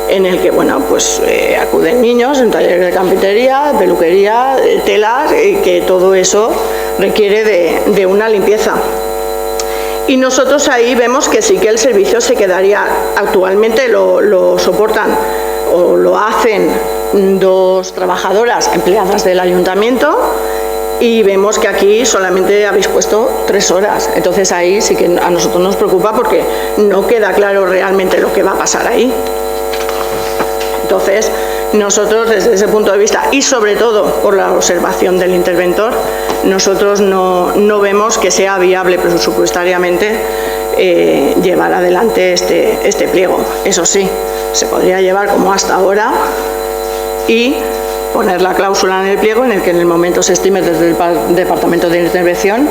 en el que, bueno, pues acuden niños en talleres de carpintería, peluquería, telas, que todo eso requiere de una limpieza. Y nosotros ahí vemos que sí que el servicio se quedaría, actualmente lo soportan o lo hacen 2 trabajadoras empleadas del ayuntamiento, y vemos que aquí solamente habéis puesto 3 horas. Entonces ahí sí que a nosotros nos preocupa, porque no queda claro realmente lo que va a pasar ahí. Entonces, nosotros desde ese punto de vista, y sobre todo por la observación del interventor, nosotros no vemos que sea viable presupuestariamente llevar adelante este pliego. Eso sí, se podría llevar como hasta ahora y poner la cláusula en el pliego en el que en el momento se estime desde el Departamento de Intervención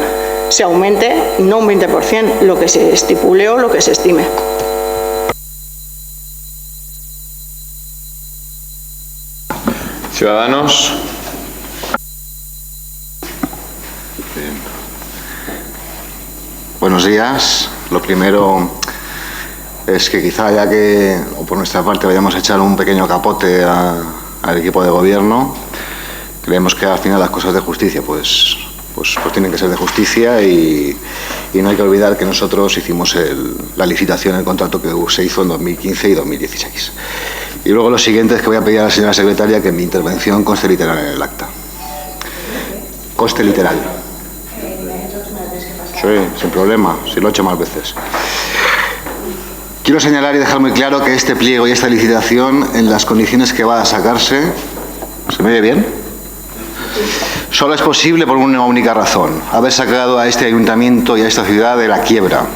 se aumente, no un 20%, lo que se estipule o lo que se estime. Ciudadanos. Buenos días. Lo primero, es que quizá ya que, o por nuestra parte, vayamos a echar un pequeño capote al equipo de gobierno, creemos que al final las cosas de justicia pues tienen que ser de justicia y no hay que olvidar que nosotros hicimos la licitación, el contrato que se hizo en 2015 y 2016. Y luego lo siguiente es que voy a pedir a la señora secretaria que mi intervención conste literal en el acta. Conste literal. Sí, sin problema, si lo he hecho más veces. Quiero señalar y dejar muy claro que este pliego y esta licitación, en las condiciones que va a sacarse, ¿se me oye bien? Solo es posible por una única razón: haber sacado a este ayuntamiento y a esta ciudad de la quiebra.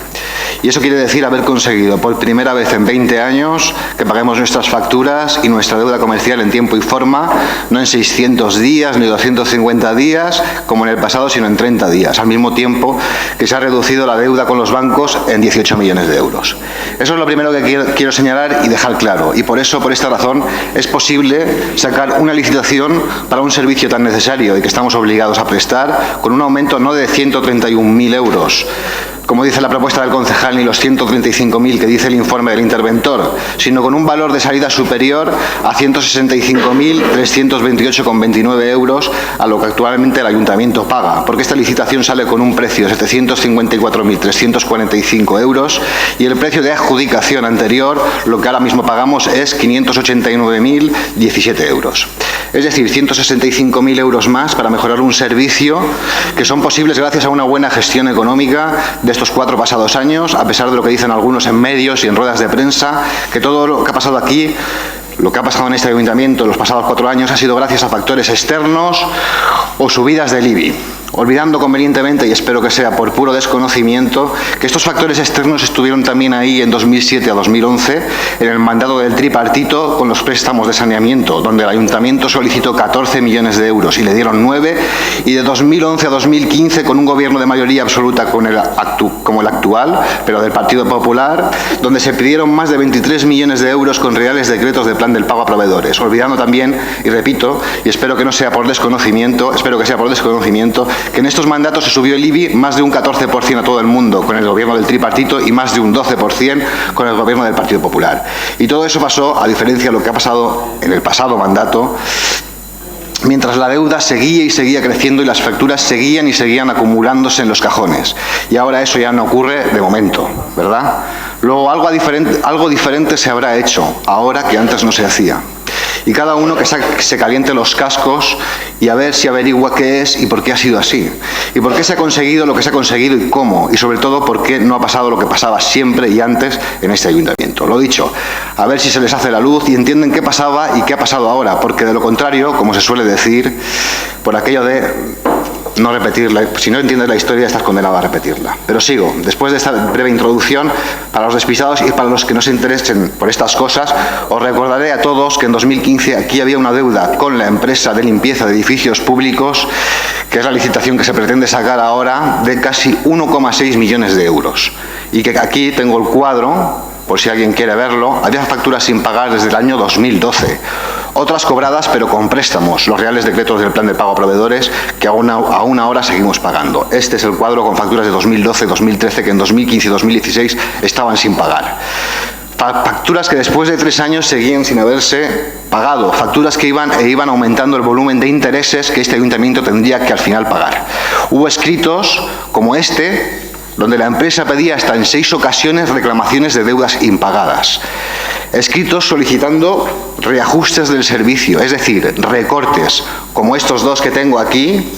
Y eso quiere decir haber conseguido por primera vez en 20 años que paguemos nuestras facturas y nuestra deuda comercial en tiempo y forma, no en 600 días ni 250 días como en el pasado, sino en 30 días, al mismo tiempo que se ha reducido la deuda con los bancos en 18 millones de euros. Eso es lo primero que quiero señalar y dejar claro. Y por eso, por esta razón, es posible sacar una licitación para un servicio tan necesario y que estamos obligados a prestar, con un aumento no de 131.000 euros, como dice la propuesta del concejal, ni los 135.000 que dice el informe del interventor, sino con un valor de salida superior a 165.328,29 euros a lo que actualmente el ayuntamiento paga, porque esta licitación sale con un precio de 754.345 euros y el precio de adjudicación anterior, lo que ahora mismo pagamos, es 589.017 euros. Es decir, 165.000 euros más para mejorar un servicio que son posibles gracias a una buena gestión económica de estos 4 pasados años, a pesar de lo que dicen algunos en medios y en ruedas de prensa, que todo lo que ha pasado aquí, lo que ha pasado en este ayuntamiento en los pasados 4 años, ha sido gracias a factores externos o subidas del IBI. Olvidando convenientemente, y espero que sea por puro desconocimiento, que estos factores externos estuvieron también ahí en 2007 a 2011, en el mandato del tripartito con los préstamos de saneamiento, donde el ayuntamiento solicitó 14 millones de euros y le dieron 9, y de 2011 a 2015 con un gobierno de mayoría absoluta como el actual, pero del Partido Popular, donde se pidieron más de 23 millones de euros con reales decretos de plan del pago a proveedores. Olvidando también, y repito, y espero que no sea por desconocimiento, que en estos mandatos se subió el IBI más de un 14% a todo el mundo con el gobierno del tripartito y más de un 12% con el gobierno del Partido Popular. Y todo eso pasó, a diferencia de lo que ha pasado en el pasado mandato, mientras la deuda seguía y seguía creciendo y las facturas seguían y seguían acumulándose en los cajones. Y ahora eso ya no ocurre de momento, ¿verdad? Luego algo diferente se habrá hecho ahora que antes no se hacía. Y cada uno que se caliente los cascos y a ver si averigua qué es y por qué ha sido así. Y por qué se ha conseguido lo que se ha conseguido y cómo. Y sobre todo por qué no ha pasado lo que pasaba siempre y antes en este ayuntamiento. Lo dicho, a ver si se les hace la luz y entienden qué pasaba y qué ha pasado ahora. Porque de lo contrario, como se suele decir, por aquello de no repetirla, si no entiendes la historia estás condenado a repetirla. Pero sigo, después de esta breve introducción, para los despistados y para los que no se interesen por estas cosas, os recordaré a todos que en 2015 aquí había una deuda con la empresa de limpieza de edificios públicos, que es la licitación que se pretende sacar ahora, de casi 1,6 millones de euros. Y que aquí tengo el cuadro, por si alguien quiere verlo. Había facturas sin pagar desde el año 2012. Otras cobradas pero con préstamos, los reales decretos del plan de pago a proveedores que aún ahora seguimos pagando. Este es el cuadro con facturas de 2012, 2013 que en 2015 y 2016 estaban sin pagar. Facturas que después de 3 años seguían sin haberse pagado. Facturas que iban aumentando el volumen de intereses que este ayuntamiento tendría que al final pagar. Hubo escritos como este, donde la empresa pedía hasta en 6 ocasiones reclamaciones de deudas impagadas. Escritos solicitando reajustes del servicio, es decir, recortes, como estos 2 que tengo aquí,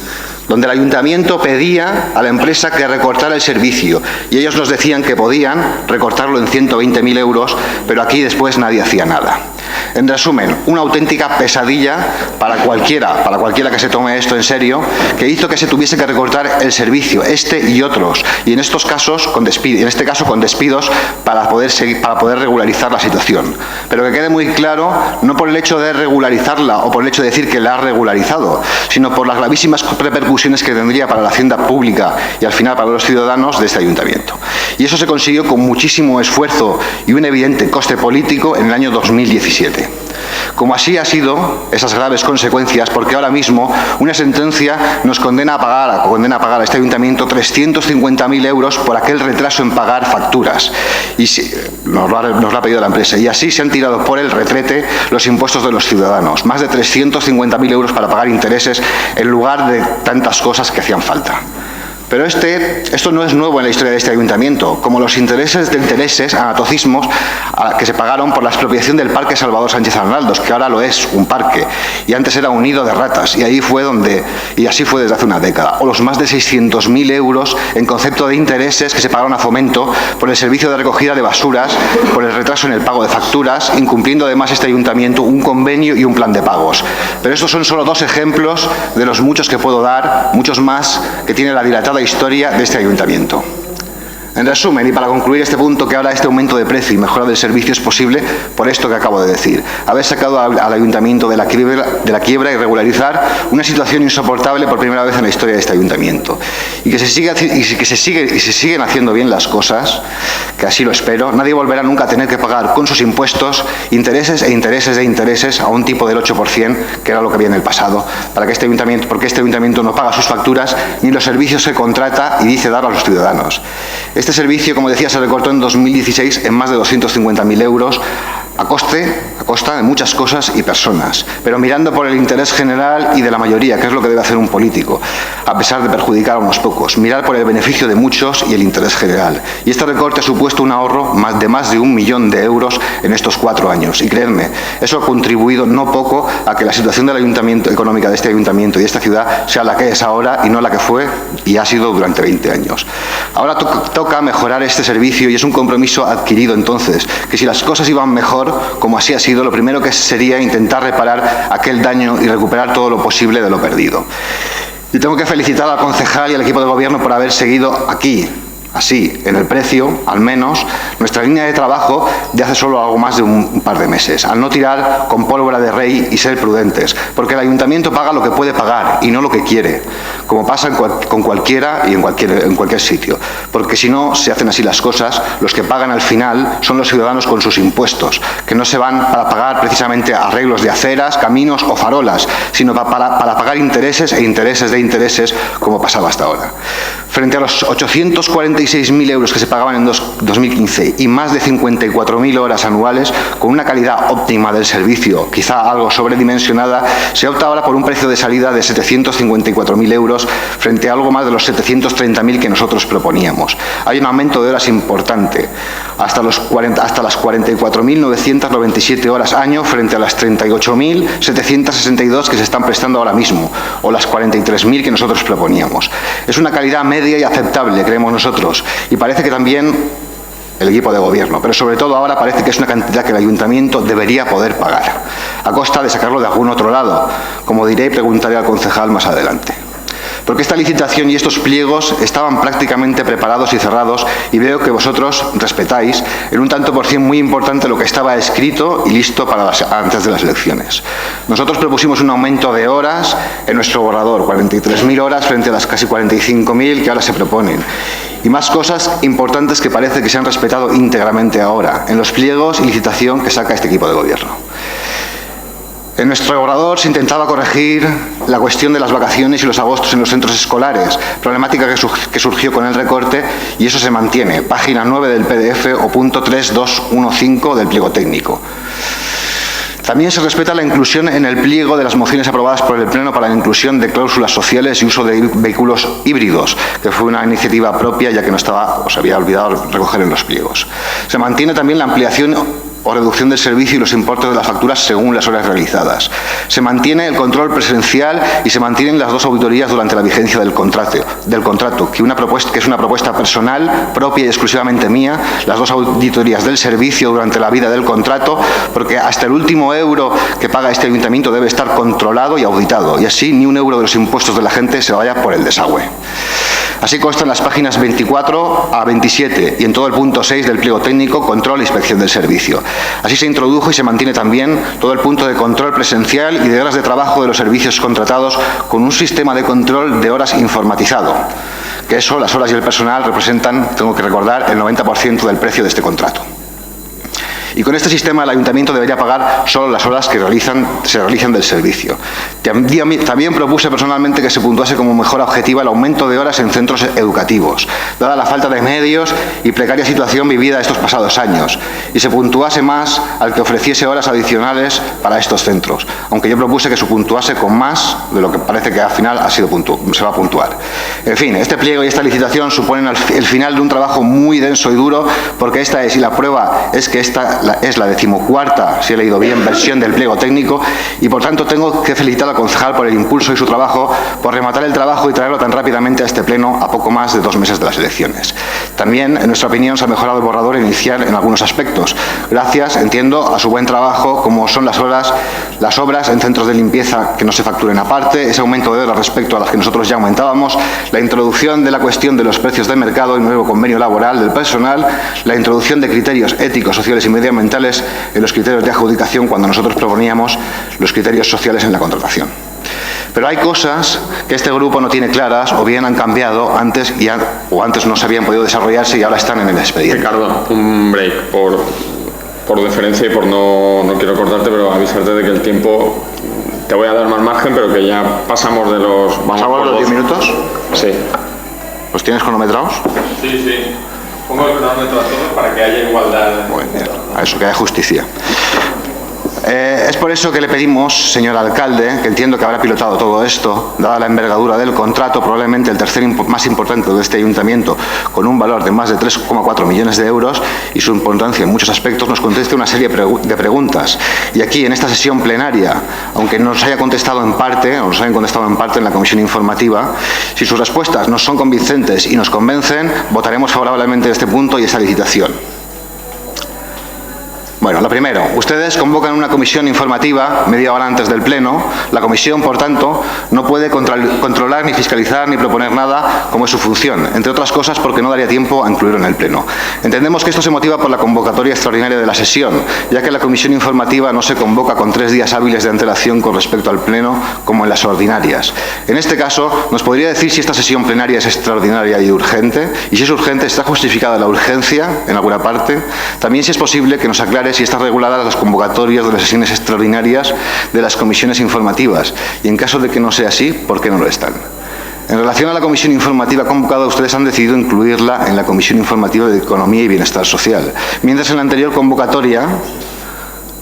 donde el ayuntamiento pedía a la empresa que recortara el servicio y ellos nos decían que podían recortarlo en 120.000 euros, pero aquí después nadie hacía nada. En resumen, una auténtica pesadilla para cualquiera que se tome esto en serio, que hizo que se tuviese que recortar el servicio, este y otros, y en estos casos con despidos para poder regularizar la situación. Pero que quede muy claro, no por el hecho de regularizarla o por el hecho de decir que la ha regularizado, sino por las gravísimas repercusiones que tendría para la hacienda pública y al final para los ciudadanos de este ayuntamiento. Y eso se consiguió con muchísimo esfuerzo y un evidente coste político en el año 2017. 2017. Como así ha sido, esas graves consecuencias, porque ahora mismo una sentencia nos condena a pagar a este ayuntamiento 350.000 euros por aquel retraso en pagar facturas. Y nos lo ha pedido la empresa. Y así se han tirado por el retrete los impuestos de los ciudadanos. Más de 350.000 euros para pagar intereses en lugar de tantas cosas que hacían falta. Pero esto no es nuevo en la historia de este ayuntamiento, como los intereses anatocismos que se pagaron por la expropiación del Parque Salvador Sánchez Arnaldos, que ahora lo es un parque, y antes era un nido de ratas, y así fue desde hace una década. O los más de 600.000 euros en concepto de intereses que se pagaron a Fomento por el servicio de recogida de basuras, por el retraso en el pago de facturas, incumpliendo además este ayuntamiento un convenio y un plan de pagos. Pero estos son solo dos ejemplos de los muchos que puedo dar, muchos más que tiene la dilatada historia de este ayuntamiento. En resumen, y para concluir este punto, que ahora este aumento de precio y mejora del servicio es posible por esto que acabo de decir: haber sacado al ayuntamiento de la quiebra y regularizar una situación insoportable por primera vez en la historia de este ayuntamiento. Y que se siguen haciendo bien las cosas, que así lo espero, nadie volverá nunca a tener que pagar con sus impuestos intereses e intereses de intereses a un tipo del 8%, que era lo que había en el pasado, porque este ayuntamiento no paga sus facturas ni los servicios que contrata y dice dar a los ciudadanos. Este servicio, como decía, se recortó en 2016 en más de 250.000 euros a costa de muchas cosas y personas, pero mirando por el interés general y de la mayoría, que es lo que debe hacer un político, a pesar de perjudicar a unos pocos, mirar por el beneficio de muchos y el interés general. Y este recorte ha supuesto un ahorro de más de 1 millón de euros en estos 4 años. Y creedme, eso ha contribuido no poco a que la situación del ayuntamiento, económica de este ayuntamiento y de esta ciudad sea la que es ahora y no la que fue y ha sido durante 20 años. Ahora toca mejorar este servicio y es un compromiso adquirido entonces, que si las cosas iban mejor, como así ha sido, lo primero que sería intentar reparar aquel daño y recuperar todo lo posible de lo perdido. Y tengo que felicitar al concejal y al equipo de gobierno por haber seguido aquí, así, en el precio, al menos, nuestra línea de trabajo de hace solo algo más de un par de meses, al no tirar con pólvora de rey y ser prudentes, porque el ayuntamiento paga lo que puede pagar y no lo que quiere, como pasa con cualquiera y en cualquier sitio, porque si no se hacen así las cosas, los que pagan al final son los ciudadanos con sus impuestos, que no se van para pagar precisamente arreglos de aceras, caminos o farolas, sino para pagar intereses e intereses de intereses, como pasaba hasta ahora. Frente a los 846.000 euros que se pagaban en 2015 y más de 54.000 horas anuales, con una calidad óptima del servicio, quizá algo sobredimensionada, se opta ahora por un precio de salida de 754.000 euros frente a algo más de los 730.000 que nosotros proponíamos. Hay un aumento de horas importante, hasta las 44.997 horas año frente a las 38.762 que se están prestando ahora mismo, o las 43.000 que nosotros proponíamos. Es una calidad media y aceptable, creemos nosotros, y parece que también el equipo de gobierno, pero sobre todo ahora parece que es una cantidad que el ayuntamiento debería poder pagar, a costa de sacarlo de algún otro lado, como diré y preguntaré al concejal más adelante. Porque esta licitación y estos pliegos estaban prácticamente preparados y cerrados, y veo que vosotros respetáis en un tanto por cien muy importante lo que estaba escrito y listo para antes de las elecciones. Nosotros propusimos un aumento de horas en nuestro borrador, 43.000 horas frente a las casi 45.000 que ahora se proponen. Y más cosas importantes que parece que se han respetado íntegramente ahora, en los pliegos y licitación que saca este equipo de gobierno. En nuestro borrador se intentaba corregir la cuestión de las vacaciones y los agostos en los centros escolares, problemática que surgió con el recorte, y eso se mantiene, página 9 del PDF o punto 3215 del pliego técnico. También se respeta la inclusión en el pliego de las mociones aprobadas por el Pleno para la inclusión de cláusulas sociales y uso de vehículos híbridos, que fue una iniciativa propia ya que no estaba, o se había olvidado recoger en los pliegos. Se mantiene también la ampliación o reducción del servicio y los importes de las facturas según las horas realizadas. Se mantiene el control presencial y se mantienen las 2 auditorías durante la vigencia del contrato, que es una propuesta personal, propia y exclusivamente mía, las 2 auditorías del servicio durante la vida del contrato, porque hasta el último euro que paga este ayuntamiento debe estar controlado y auditado, y así ni un euro de los impuestos de la gente se vaya por el desagüe. Así consta en las páginas 24 a 27 y en todo el punto 6 del pliego técnico, control e inspección del servicio. Así se introdujo y se mantiene también todo el punto de control presencial y de horas de trabajo de los servicios contratados con un sistema de control de horas informatizado, que eso, las horas y el personal representan, tengo que recordar, el 90% del precio de este contrato. Y con este sistema el Ayuntamiento debería pagar solo las horas que se realizan del servicio. También propuse personalmente que se puntuase como mejora objetiva el aumento de horas en centros educativos, dada la falta de medios y precaria situación vivida estos pasados años, y se puntuase más al que ofreciese horas adicionales para estos centros, aunque yo propuse que se puntuase con más de lo que parece que al final se va a puntuar. En fin, este pliego y esta licitación suponen el final de un trabajo muy denso y duro, porque esta es, y la prueba es que esta es la 14ª, si he leído bien, versión del pliego técnico, y por tanto tengo que felicitar al concejal por el impulso y su trabajo, por rematar el trabajo y traerlo tan rápidamente a este pleno a poco más de 2 meses de las elecciones. También, en nuestra opinión, se ha mejorado el borrador inicial en algunos aspectos, gracias, entiendo, a su buen trabajo, como son las obras en centros de limpieza que no se facturen aparte, ese aumento de horas respecto a las que nosotros ya aumentábamos, la introducción de la cuestión de los precios de mercado y nuevo convenio laboral del personal, la introducción de criterios éticos, sociales y medioambientales en los criterios de adjudicación cuando nosotros proponíamos los criterios sociales en la contratación. Pero hay cosas que este grupo no tiene claras o bien han cambiado antes o antes no se habían podido desarrollarse y ahora están en el expediente. Ricardo, un break por deferencia y por no quiero cortarte, pero avisarte de que el tiempo te voy a dar más margen, pero que ya pasamos de los... ¿Pasamos los 10 minutos? Sí. ¿Los tienes cronometrados? Sí. Pongo el cronómetro a todos para que haya igualdad. Muy bien, a eso que haya justicia. Es por eso que le pedimos, señor alcalde, que entiendo que habrá pilotado todo esto, dada la envergadura del contrato, probablemente el tercer más importante de este ayuntamiento, con un valor de más de 3,4 millones de euros y su importancia en muchos aspectos, nos conteste una serie de preguntas. Y aquí, en esta sesión plenaria, aunque nos haya contestado en parte, o nos hayan contestado en parte en la comisión informativa, si sus respuestas nos son convincentes y nos convencen, votaremos favorablemente este punto y esta licitación. Bueno, lo primero, ustedes convocan una comisión informativa media hora antes del pleno. La comisión, por tanto, no puede controlar, ni fiscalizar, ni proponer nada, como es su función, entre otras cosas porque no daría tiempo a incluirlo en el pleno. Entendemos que esto se motiva por la convocatoria extraordinaria de la sesión, ya que la comisión informativa no se convoca con 3 días hábiles de antelación con respecto al pleno, como en las ordinarias. En este caso, ¿nos podría decir si esta sesión plenaria es extraordinaria y urgente? Y si es urgente, ¿está justificada la urgencia en alguna parte? También, si es posible, que nos aclare si están reguladas las convocatorias de las sesiones extraordinarias de las comisiones informativas y, en caso de que no sea así, ¿por qué no lo están? En relación a la comisión informativa convocada, ustedes han decidido incluirla en la comisión informativa de Economía y Bienestar Social, mientras en la anterior convocatoria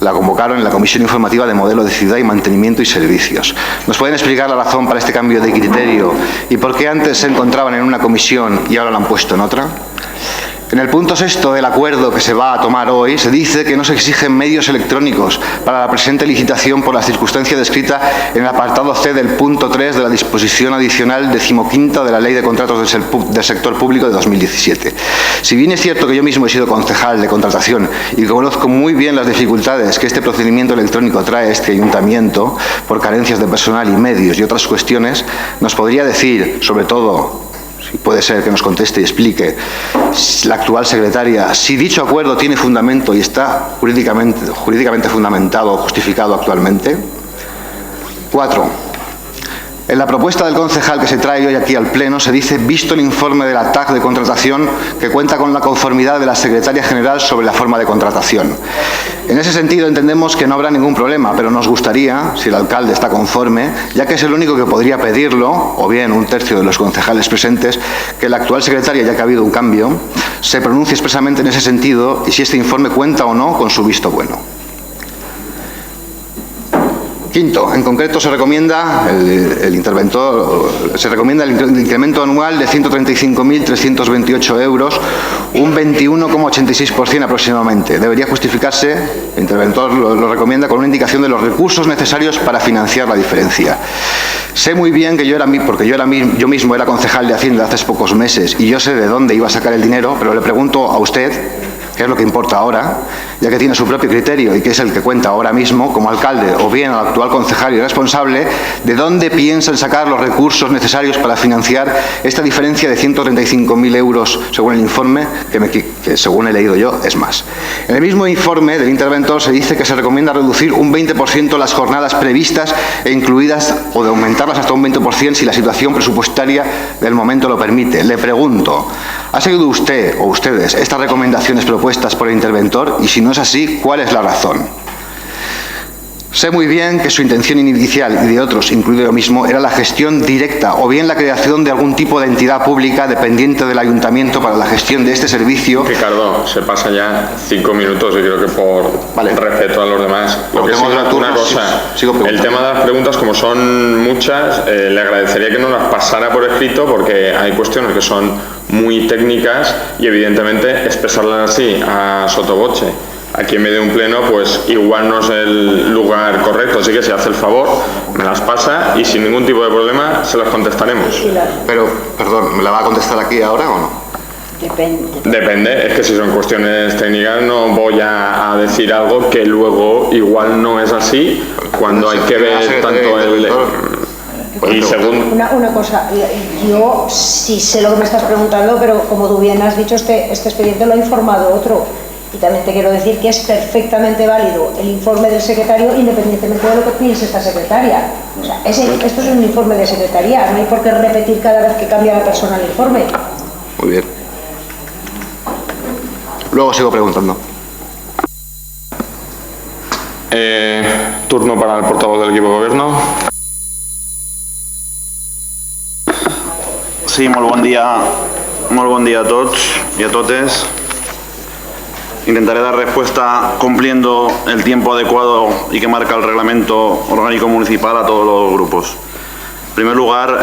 la convocaron en la comisión informativa de Modelo de Ciudad y Mantenimiento y Servicios. ¿Nos pueden explicar la razón para este cambio de criterio y por qué antes se encontraban en una comisión y ahora la han puesto en otra? En el punto 6 del acuerdo que se va a tomar hoy, se dice que no se exigen medios electrónicos para la presente licitación por la circunstancia descrita en el apartado C del punto 3 de la disposición adicional 15ª de la Ley de Contratos del Sector Público de 2017. Si bien es cierto que yo mismo he sido concejal de contratación y conozco muy bien las dificultades que este procedimiento electrónico trae a este ayuntamiento por carencias de personal y medios y otras cuestiones, nos podría decir, sobre todo, si puede ser que nos conteste y explique la actual secretaria, si dicho acuerdo tiene fundamento y está jurídicamente fundamentado o justificado actualmente. 4. En la propuesta del concejal que se trae hoy aquí al Pleno se dice, visto el informe de la TAC de contratación, que cuenta con la conformidad de la Secretaria General sobre la forma de contratación. En ese sentido entendemos que no habrá ningún problema, pero nos gustaría, si el alcalde está conforme, ya que es el único que podría pedirlo, o bien 1/3 de los concejales presentes, que la actual secretaria, ya que ha habido un cambio, se pronuncie expresamente en ese sentido y si este informe cuenta o no con su visto bueno. 5. En concreto se recomienda el incremento anual de 135.328 euros, un 21,86% aproximadamente. Debería justificarse, el interventor lo recomienda, con una indicación de los recursos necesarios para financiar la diferencia. Sé muy bien que yo mismo era concejal de Hacienda hace pocos meses y yo sé de dónde iba a sacar el dinero, pero le pregunto a usted, que es lo que importa ahora, ya que tiene su propio criterio y que es el que cuenta ahora mismo como alcalde o bien al actual concejal y responsable, ¿de dónde piensan sacar los recursos necesarios para financiar esta diferencia de 135.000 euros según el informe, que según he leído yo es más? En el mismo informe del interventor se dice que se recomienda reducir un 20% las jornadas previstas e incluidas o de aumentarlas hasta un 20% si la situación presupuestaria del momento lo permite. Le pregunto, ¿Ha seguido usted o ustedes estas recomendaciones propuestas por el interventor? Y si no es así, ¿cuál es la razón? Sé muy bien que su intención inicial y de otros, incluido yo mismo, era la gestión directa o bien la creación de algún tipo de entidad pública dependiente del ayuntamiento para la gestión de este servicio. Ricardo, se pasa ya 5 minutos y creo que por respeto a los demás. Lo que sí, una cosa, el tema de las preguntas, como son muchas, le agradecería que nos las pasara por escrito porque hay cuestiones que son muy técnicas y evidentemente expresarlas así a sotoboche aquí en medio de un pleno, pues igual no es el lugar correcto, así que si hace el favor, me las pasa y sin ningún tipo de problema se las contestaremos. Pero, perdón, ¿me la va a contestar aquí ahora o no? Depende, es que si son cuestiones técnicas no voy a decir algo que luego igual no es así, cuando hay que ver tanto el... Y según... Una cosa, yo sí sé lo que me estás preguntando, pero como tú bien has dicho, este expediente lo ha informado otro. Y también te quiero decir que es perfectamente válido el informe del secretario independientemente de lo que piense esta secretaria. O sea, esto es un informe de secretaría, no hay por qué repetir cada vez que cambia la persona el informe. Muy bien. Luego sigo preguntando. Turno para el portavoz del equipo de gobierno. Sí, molt bon dia a tots y a totes. Intentaré dar respuesta cumpliendo el tiempo adecuado y que marca el reglamento orgánico municipal a todos los grupos. En primer lugar,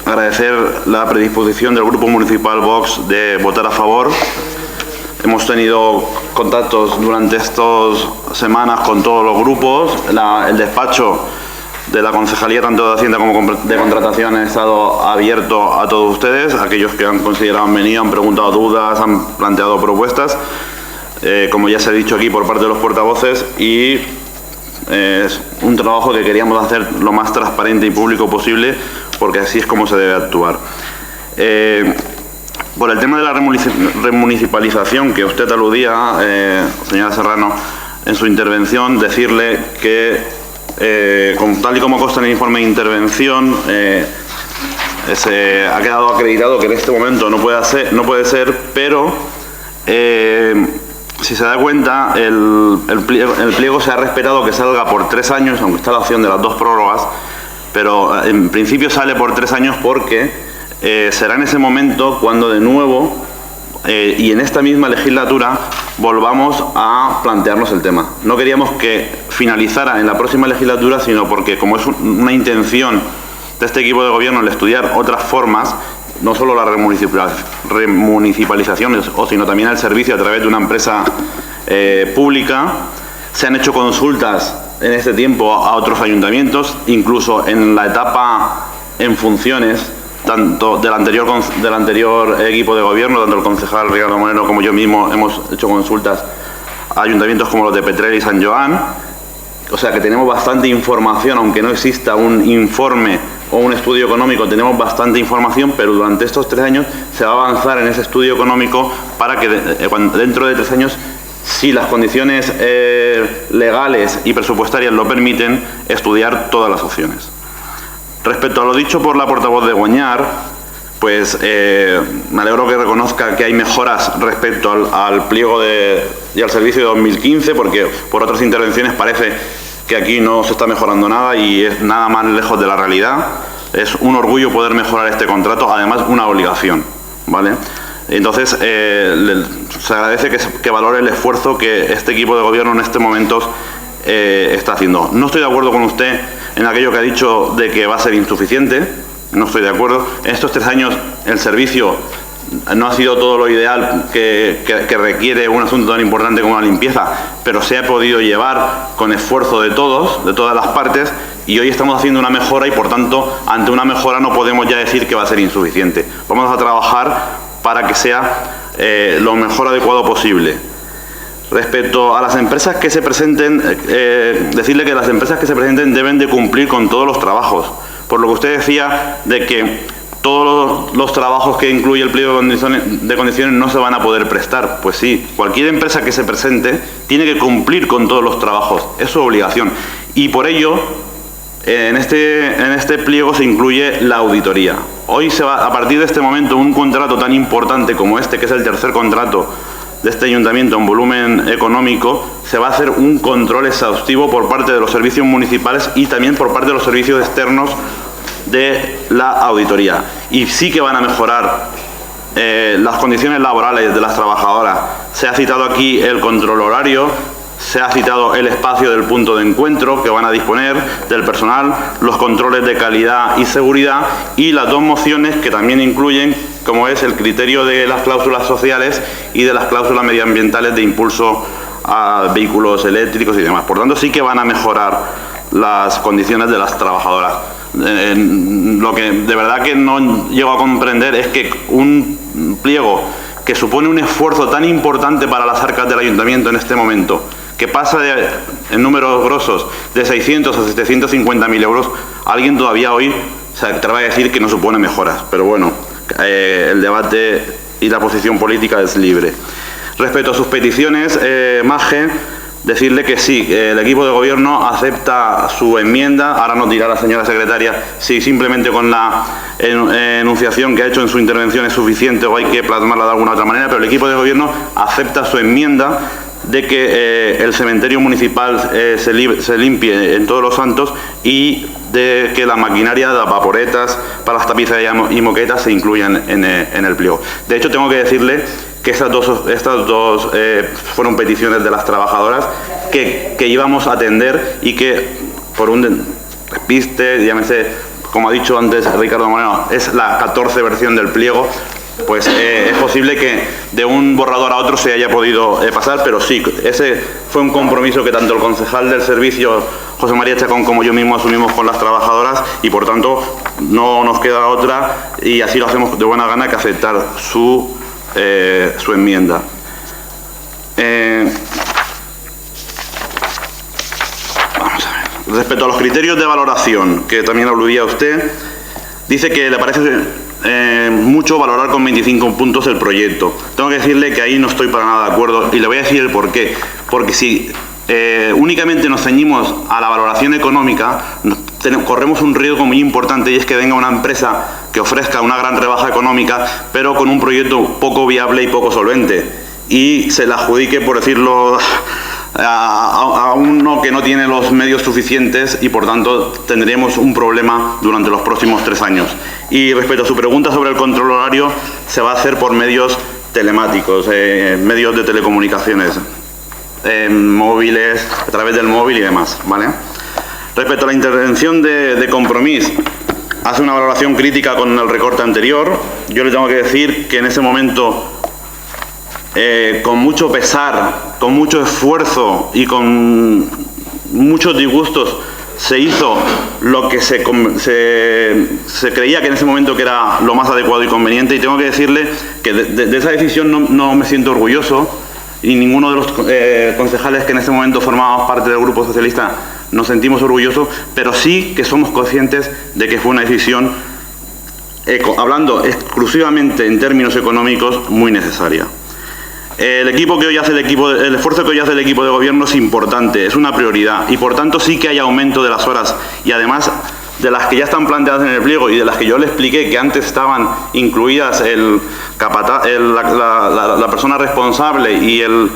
agradecer la predisposición del Grupo Municipal Vox de votar a favor. Hemos tenido contactos durante estas semanas con todos los grupos. El despacho de la Concejalía, tanto de Hacienda como de Contratación, ha estado abierto a todos ustedes, aquellos que han considerado venir, han preguntado dudas, han planteado propuestas. Como ya se ha dicho aquí por parte de los portavoces, y es un trabajo que queríamos hacer lo más transparente y público posible, porque así es como se debe actuar. Por el tema de la remunicipalización que usted aludía, señora Serrano, en su intervención, decirle que, tal y como consta en el informe de intervención, se ha quedado acreditado que en este momento no puede ser, pero si se da cuenta, el pliego se ha respetado que salga por 3 años, aunque está la opción de las 2 prórrogas, pero en principio sale por 3 años porque será en ese momento cuando de nuevo y en esta misma legislatura volvamos a plantearnos el tema. No queríamos que finalizara en la próxima legislatura, sino porque como es una intención de este equipo de gobierno el estudiar otras formas, no solo la remunicipalización, sino también el servicio a través de una empresa pública. Se han hecho consultas en este tiempo a otros ayuntamientos, incluso en la etapa en funciones, tanto del anterior equipo de gobierno, tanto el concejal Ricardo Moreno como yo mismo hemos hecho consultas a ayuntamientos como los de Petrel y San Joan. O sea que tenemos bastante información, aunque no exista un informe o un estudio económico, tenemos bastante información, pero durante estos 3 años se va a avanzar en ese estudio económico para que dentro de 3 años, si las condiciones legales y presupuestarias lo permiten, estudiar todas las opciones. Respecto a lo dicho por la portavoz de Guañar, pues me alegro que reconozca que hay mejoras respecto al pliego y al servicio de 2015, porque por otras intervenciones parece que aquí no se está mejorando nada y es nada más lejos de la realidad. Es un orgullo poder mejorar este contrato, además una obligación, ¿vale? Entonces, se agradece que valore el esfuerzo que este equipo de gobierno en este momento está haciendo. No estoy de acuerdo con usted en aquello que ha dicho de que va a ser insuficiente, no estoy de acuerdo. En estos 3 años el servicio no ha sido todo lo ideal que requiere un asunto tan importante como la limpieza, pero se ha podido llevar con esfuerzo de todas las partes, y hoy estamos haciendo una mejora y por tanto ante una mejora no podemos ya decir que va a ser insuficiente. Vamos a trabajar para que sea lo mejor adecuado posible. Respecto a las empresas que se presenten, decirle que las empresas que se presenten deben de cumplir con todos los trabajos. Por lo que usted decía de que todos los trabajos que incluye el pliego de condiciones no se van a poder prestar. Pues sí, cualquier empresa que se presente tiene que cumplir con todos los trabajos, es su obligación. Y por ello, En este pliego se incluye la auditoría. Hoy se va, a partir de este momento, un contrato tan importante como este, que es el tercer contrato de este ayuntamiento en volumen económico, se va a hacer un control exhaustivo por parte de los servicios municipales y también por parte de los servicios externos de la auditoría. Y sí que van a mejorar las condiciones laborales de las trabajadoras. Se ha citado aquí el control horario, se ha citado el espacio del punto de encuentro que van a disponer del personal, los controles de calidad y seguridad y las dos mociones que también incluyen, como es el criterio de las cláusulas sociales y de las cláusulas medioambientales de impulso a vehículos eléctricos y demás. Por tanto, sí que van a mejorar las condiciones de las trabajadoras. Lo que de verdad que no llego a comprender es que un pliego que supone un esfuerzo tan importante para las arcas del ayuntamiento en este momento, que pasa en números grosos de 600 a 750.000 euros, alguien todavía hoy se atreve a decir que no supone mejoras. Pero bueno, el debate y la posición política es libre. Respecto a sus peticiones, Maje, decirle que sí, el equipo de gobierno acepta su enmienda. Ahora nos dirá la señora secretaria si simplemente con la enunciación que ha hecho en su intervención es suficiente o hay que plasmarla de alguna otra manera, pero el equipo de gobierno acepta su enmienda de que el cementerio municipal se limpie en Todos los Santos y de que la maquinaria de las vaporetas para las tapices y moquetas se incluyan en el pliego. De hecho, tengo que decirle que estas dos fueron peticiones de las trabajadoras que íbamos a atender y que por un despiste, llámese, como ha dicho antes Ricardo Moreno, es la 14 versión del pliego, pues es posible que de un borrador a otro se haya podido pasar, pero sí, ese fue un compromiso que tanto el concejal del servicio, José María Chacón, como yo mismo asumimos con las trabajadoras y por tanto no nos queda otra y así lo hacemos de buena gana que aceptar su enmienda. Vamos a ver. Respecto a los criterios de valoración, que también aludía usted, dice que le parece mucho valorar con 25 puntos el proyecto. Tengo que decirle que ahí no estoy para nada de acuerdo y le voy a decir el por qué. Porque si únicamente nos ceñimos a la valoración económica, corremos un riesgo muy importante y es que venga una empresa que ofrezca una gran rebaja económica, pero con un proyecto poco viable y poco solvente, y se la adjudique, por decirlo, a uno que no tiene los medios suficientes y por tanto tendremos un problema durante los próximos 3 años. Y respecto a su pregunta sobre el control horario, se va a hacer por medios telemáticos, medios de telecomunicaciones, móviles, a través del móvil y demás, ¿vale? Respecto a la intervención de Compromís, hace una valoración crítica con el recorte anterior. Yo le tengo que decir que en ese momento, con mucho pesar, con mucho esfuerzo y con muchos disgustos, se hizo lo que se creía que en ese momento que era lo más adecuado y conveniente, y tengo que decirle que de esa decisión no me siento orgulloso, y ninguno de los concejales que en ese momento formábamos parte del Grupo Socialista nos sentimos orgullosos, pero sí que somos conscientes de que fue una decisión, hablando exclusivamente en términos económicos, muy necesaria. El esfuerzo que hoy hace el equipo de gobierno es importante, es una prioridad y por tanto sí que hay aumento de las horas y además de las que ya están planteadas en el pliego y de las que yo le expliqué que antes estaban incluidas la persona responsable y el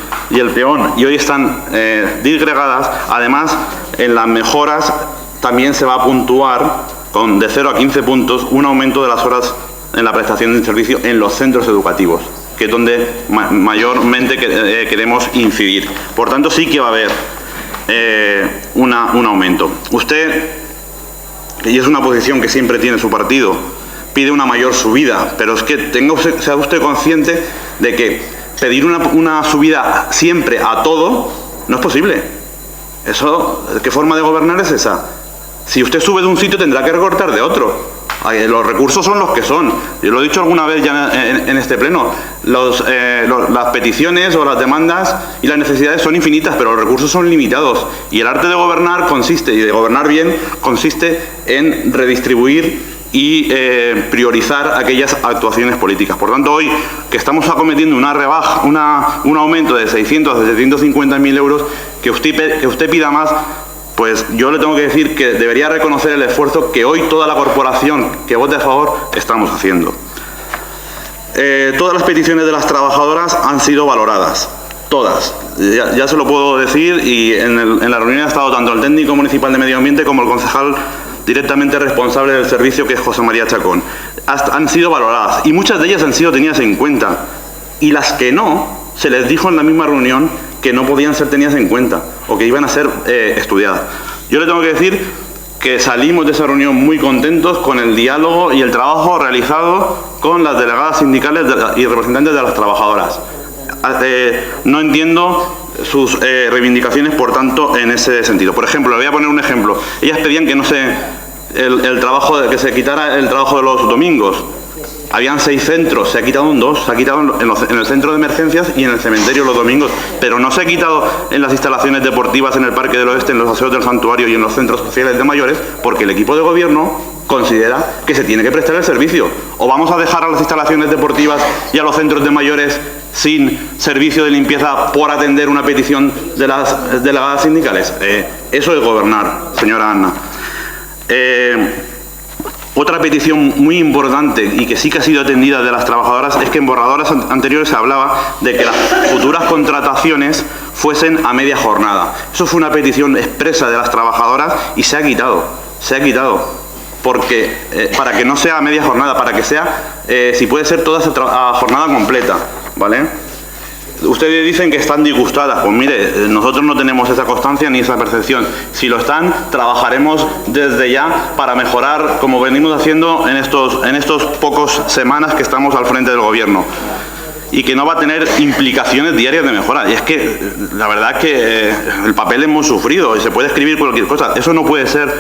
peón y hoy están disgregadas. Además, en las mejoras también se va a puntuar de 0 a 15 puntos un aumento de las horas en la prestación de servicio en los centros educativos, que es donde mayormente queremos incidir. Por tanto, sí que va a haber un aumento. Usted, y es una posición que siempre tiene su partido, pide una mayor subida, pero es que sea usted consciente de que pedir una subida siempre a todo no es posible. ¿Qué forma de gobernar es esa? Si usted sube de un sitio tendrá que recortar de otro. Los recursos son los que son. Yo lo he dicho alguna vez ya en este pleno. Las peticiones o las demandas y las necesidades son infinitas, pero los recursos son limitados. Y el arte de gobernar y de gobernar bien, consiste en redistribuir y priorizar aquellas actuaciones políticas. Por tanto, hoy que estamos acometiendo una rebaja, un aumento de 600 a 750.000 euros, que usted pida más, pues yo le tengo que decir que debería reconocer el esfuerzo que hoy toda la corporación que vote a favor estamos haciendo. Todas las peticiones de las trabajadoras han sido valoradas, todas. Ya se lo puedo decir, y en la reunión ha estado tanto el técnico municipal de medio ambiente como el concejal directamente responsable del servicio, que es José María Chacón. Han sido valoradas y muchas de ellas han sido tenidas en cuenta, y las que no, se les dijo en la misma reunión que no podían ser tenidas en cuenta o que iban a ser estudiadas. Yo le tengo que decir que salimos de esa reunión muy contentos con el diálogo y el trabajo realizado con las delegadas sindicales y representantes de las trabajadoras. No entiendo sus reivindicaciones, por tanto, en ese sentido. Por ejemplo, le voy a poner un ejemplo. Ellas pedían que no se que se quitara el trabajo de los domingos. Habían 6 centros, se ha quitado en 2, se ha quitado en el centro de emergencias y en el cementerio los domingos, pero no se ha quitado en las instalaciones deportivas, en el Parque del Oeste, en los aseos del santuario y en los centros sociales de mayores, porque el equipo de gobierno considera que se tiene que prestar el servicio. O vamos a dejar a las instalaciones deportivas y a los centros de mayores sin servicio de limpieza por atender una petición de las delegadas sindicales. Eso es gobernar, señora Anna. Otra petición muy importante y que sí que ha sido atendida de las trabajadoras es que en borradores anteriores se hablaba de que las futuras contrataciones fuesen a media jornada. Eso fue una petición expresa de las trabajadoras y se ha quitado, porque para que no sea a media jornada, para que sea, si puede ser toda esa jornada completa, ¿vale? Ustedes dicen que están disgustadas. Pues mire, nosotros no tenemos esa constancia ni esa percepción. Si lo están, trabajaremos desde ya para mejorar, como venimos haciendo en estos pocos semanas que estamos al frente del gobierno. Y que no va a tener implicaciones diarias de mejora. Y es que la verdad es que el papel hemos sufrido y se puede escribir cualquier cosa. Eso no puede ser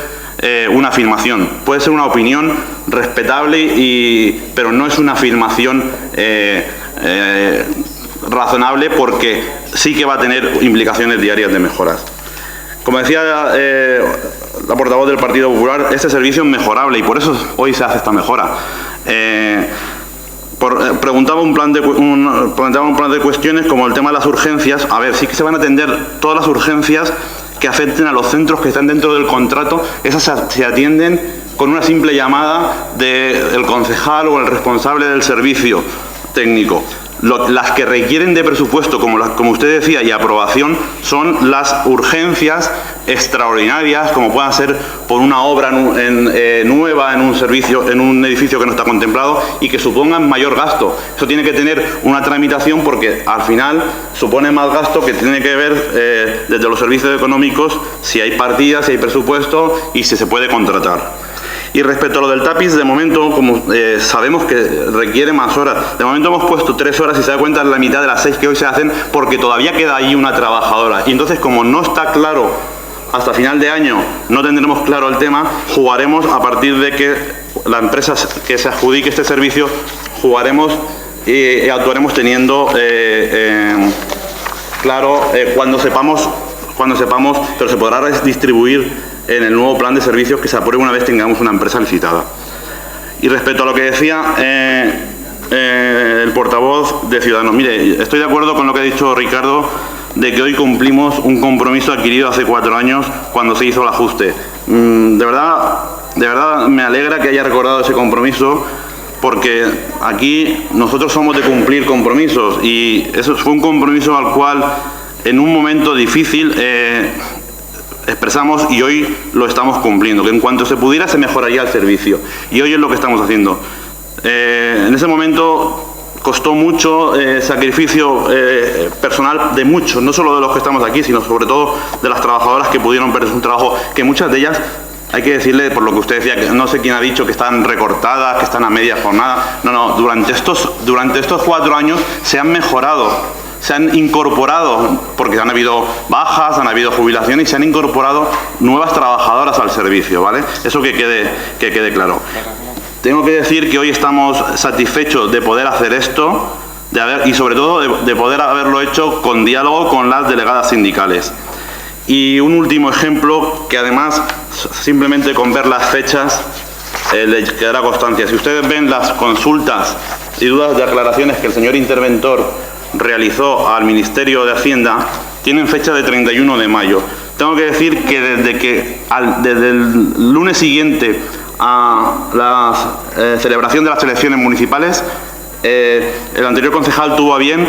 una afirmación. Puede ser una opinión respetable, pero no es una afirmación razonable, porque sí que va a tener implicaciones diarias de mejoras. Como decía la portavoz del Partido Popular, este servicio es mejorable y por eso hoy se hace esta mejora. Planteaba un plan de cuestiones como el tema de las urgencias. A ver, sí que se van a atender todas las urgencias que afecten a los centros que están dentro del contrato. Esas se atienden con una simple llamada del concejal o el responsable del servicio técnico. Las que requieren de presupuesto, como usted decía, y aprobación, son las urgencias extraordinarias, como puedan ser por una obra nueva en un servicio, en un edificio que no está contemplado y que supongan mayor gasto. Eso tiene que tener una tramitación, porque al final supone más gasto, que tiene que ver desde los servicios económicos si hay partidas, si hay presupuesto y si se puede contratar. Y respecto a lo del tapiz, de momento, como sabemos que requiere más horas, de momento hemos puesto 3 horas y se da cuenta de la mitad de las 6 que hoy se hacen, porque todavía queda ahí una trabajadora. Y entonces, como no está claro, hasta final de año no tendremos claro el tema, jugaremos a partir de que la empresa que se adjudique este servicio, jugaremos y actuaremos teniendo claro cuando sepamos, pero se podrá distribuir en el nuevo plan de servicios que se apruebe una vez tengamos una empresa licitada. Y respecto a lo que decía el portavoz de Ciudadanos, mire, estoy de acuerdo con lo que ha dicho Ricardo, de que hoy cumplimos un compromiso adquirido hace 4 años cuando se hizo el ajuste. De verdad me alegra que haya recordado ese compromiso, porque aquí nosotros somos de cumplir compromisos, y eso fue un compromiso al cual en un momento difícil expresamos, y hoy lo estamos cumpliendo, que en cuanto se pudiera se mejoraría el servicio, y hoy es lo que estamos haciendo. En ese momento costó mucho sacrificio personal de muchos, no solo de los que estamos aquí, sino sobre todo de las trabajadoras que pudieron perder su trabajo, que muchas de ellas, hay que decirle, por lo que usted decía, que no sé quién ha dicho que están recortadas, que están a media jornada. No, durante estos 4 años se han mejorado, se han incorporado, porque han habido bajas, han habido jubilaciones, y se han incorporado nuevas trabajadoras al servicio, ¿vale? Eso que quede claro. Tengo que decir que hoy estamos satisfechos de poder hacer esto, y sobre todo de poder haberlo hecho con diálogo con las delegadas sindicales. Y un último ejemplo, que además simplemente con ver las fechas le quedará constancia. Si ustedes ven las consultas y dudas de aclaraciones que el señor interventor realizó al Ministerio de Hacienda, tienen fecha de 31 de mayo. tengo que decir que desde el lunes siguiente a la celebración de las elecciones municipales, el anterior concejal tuvo a bien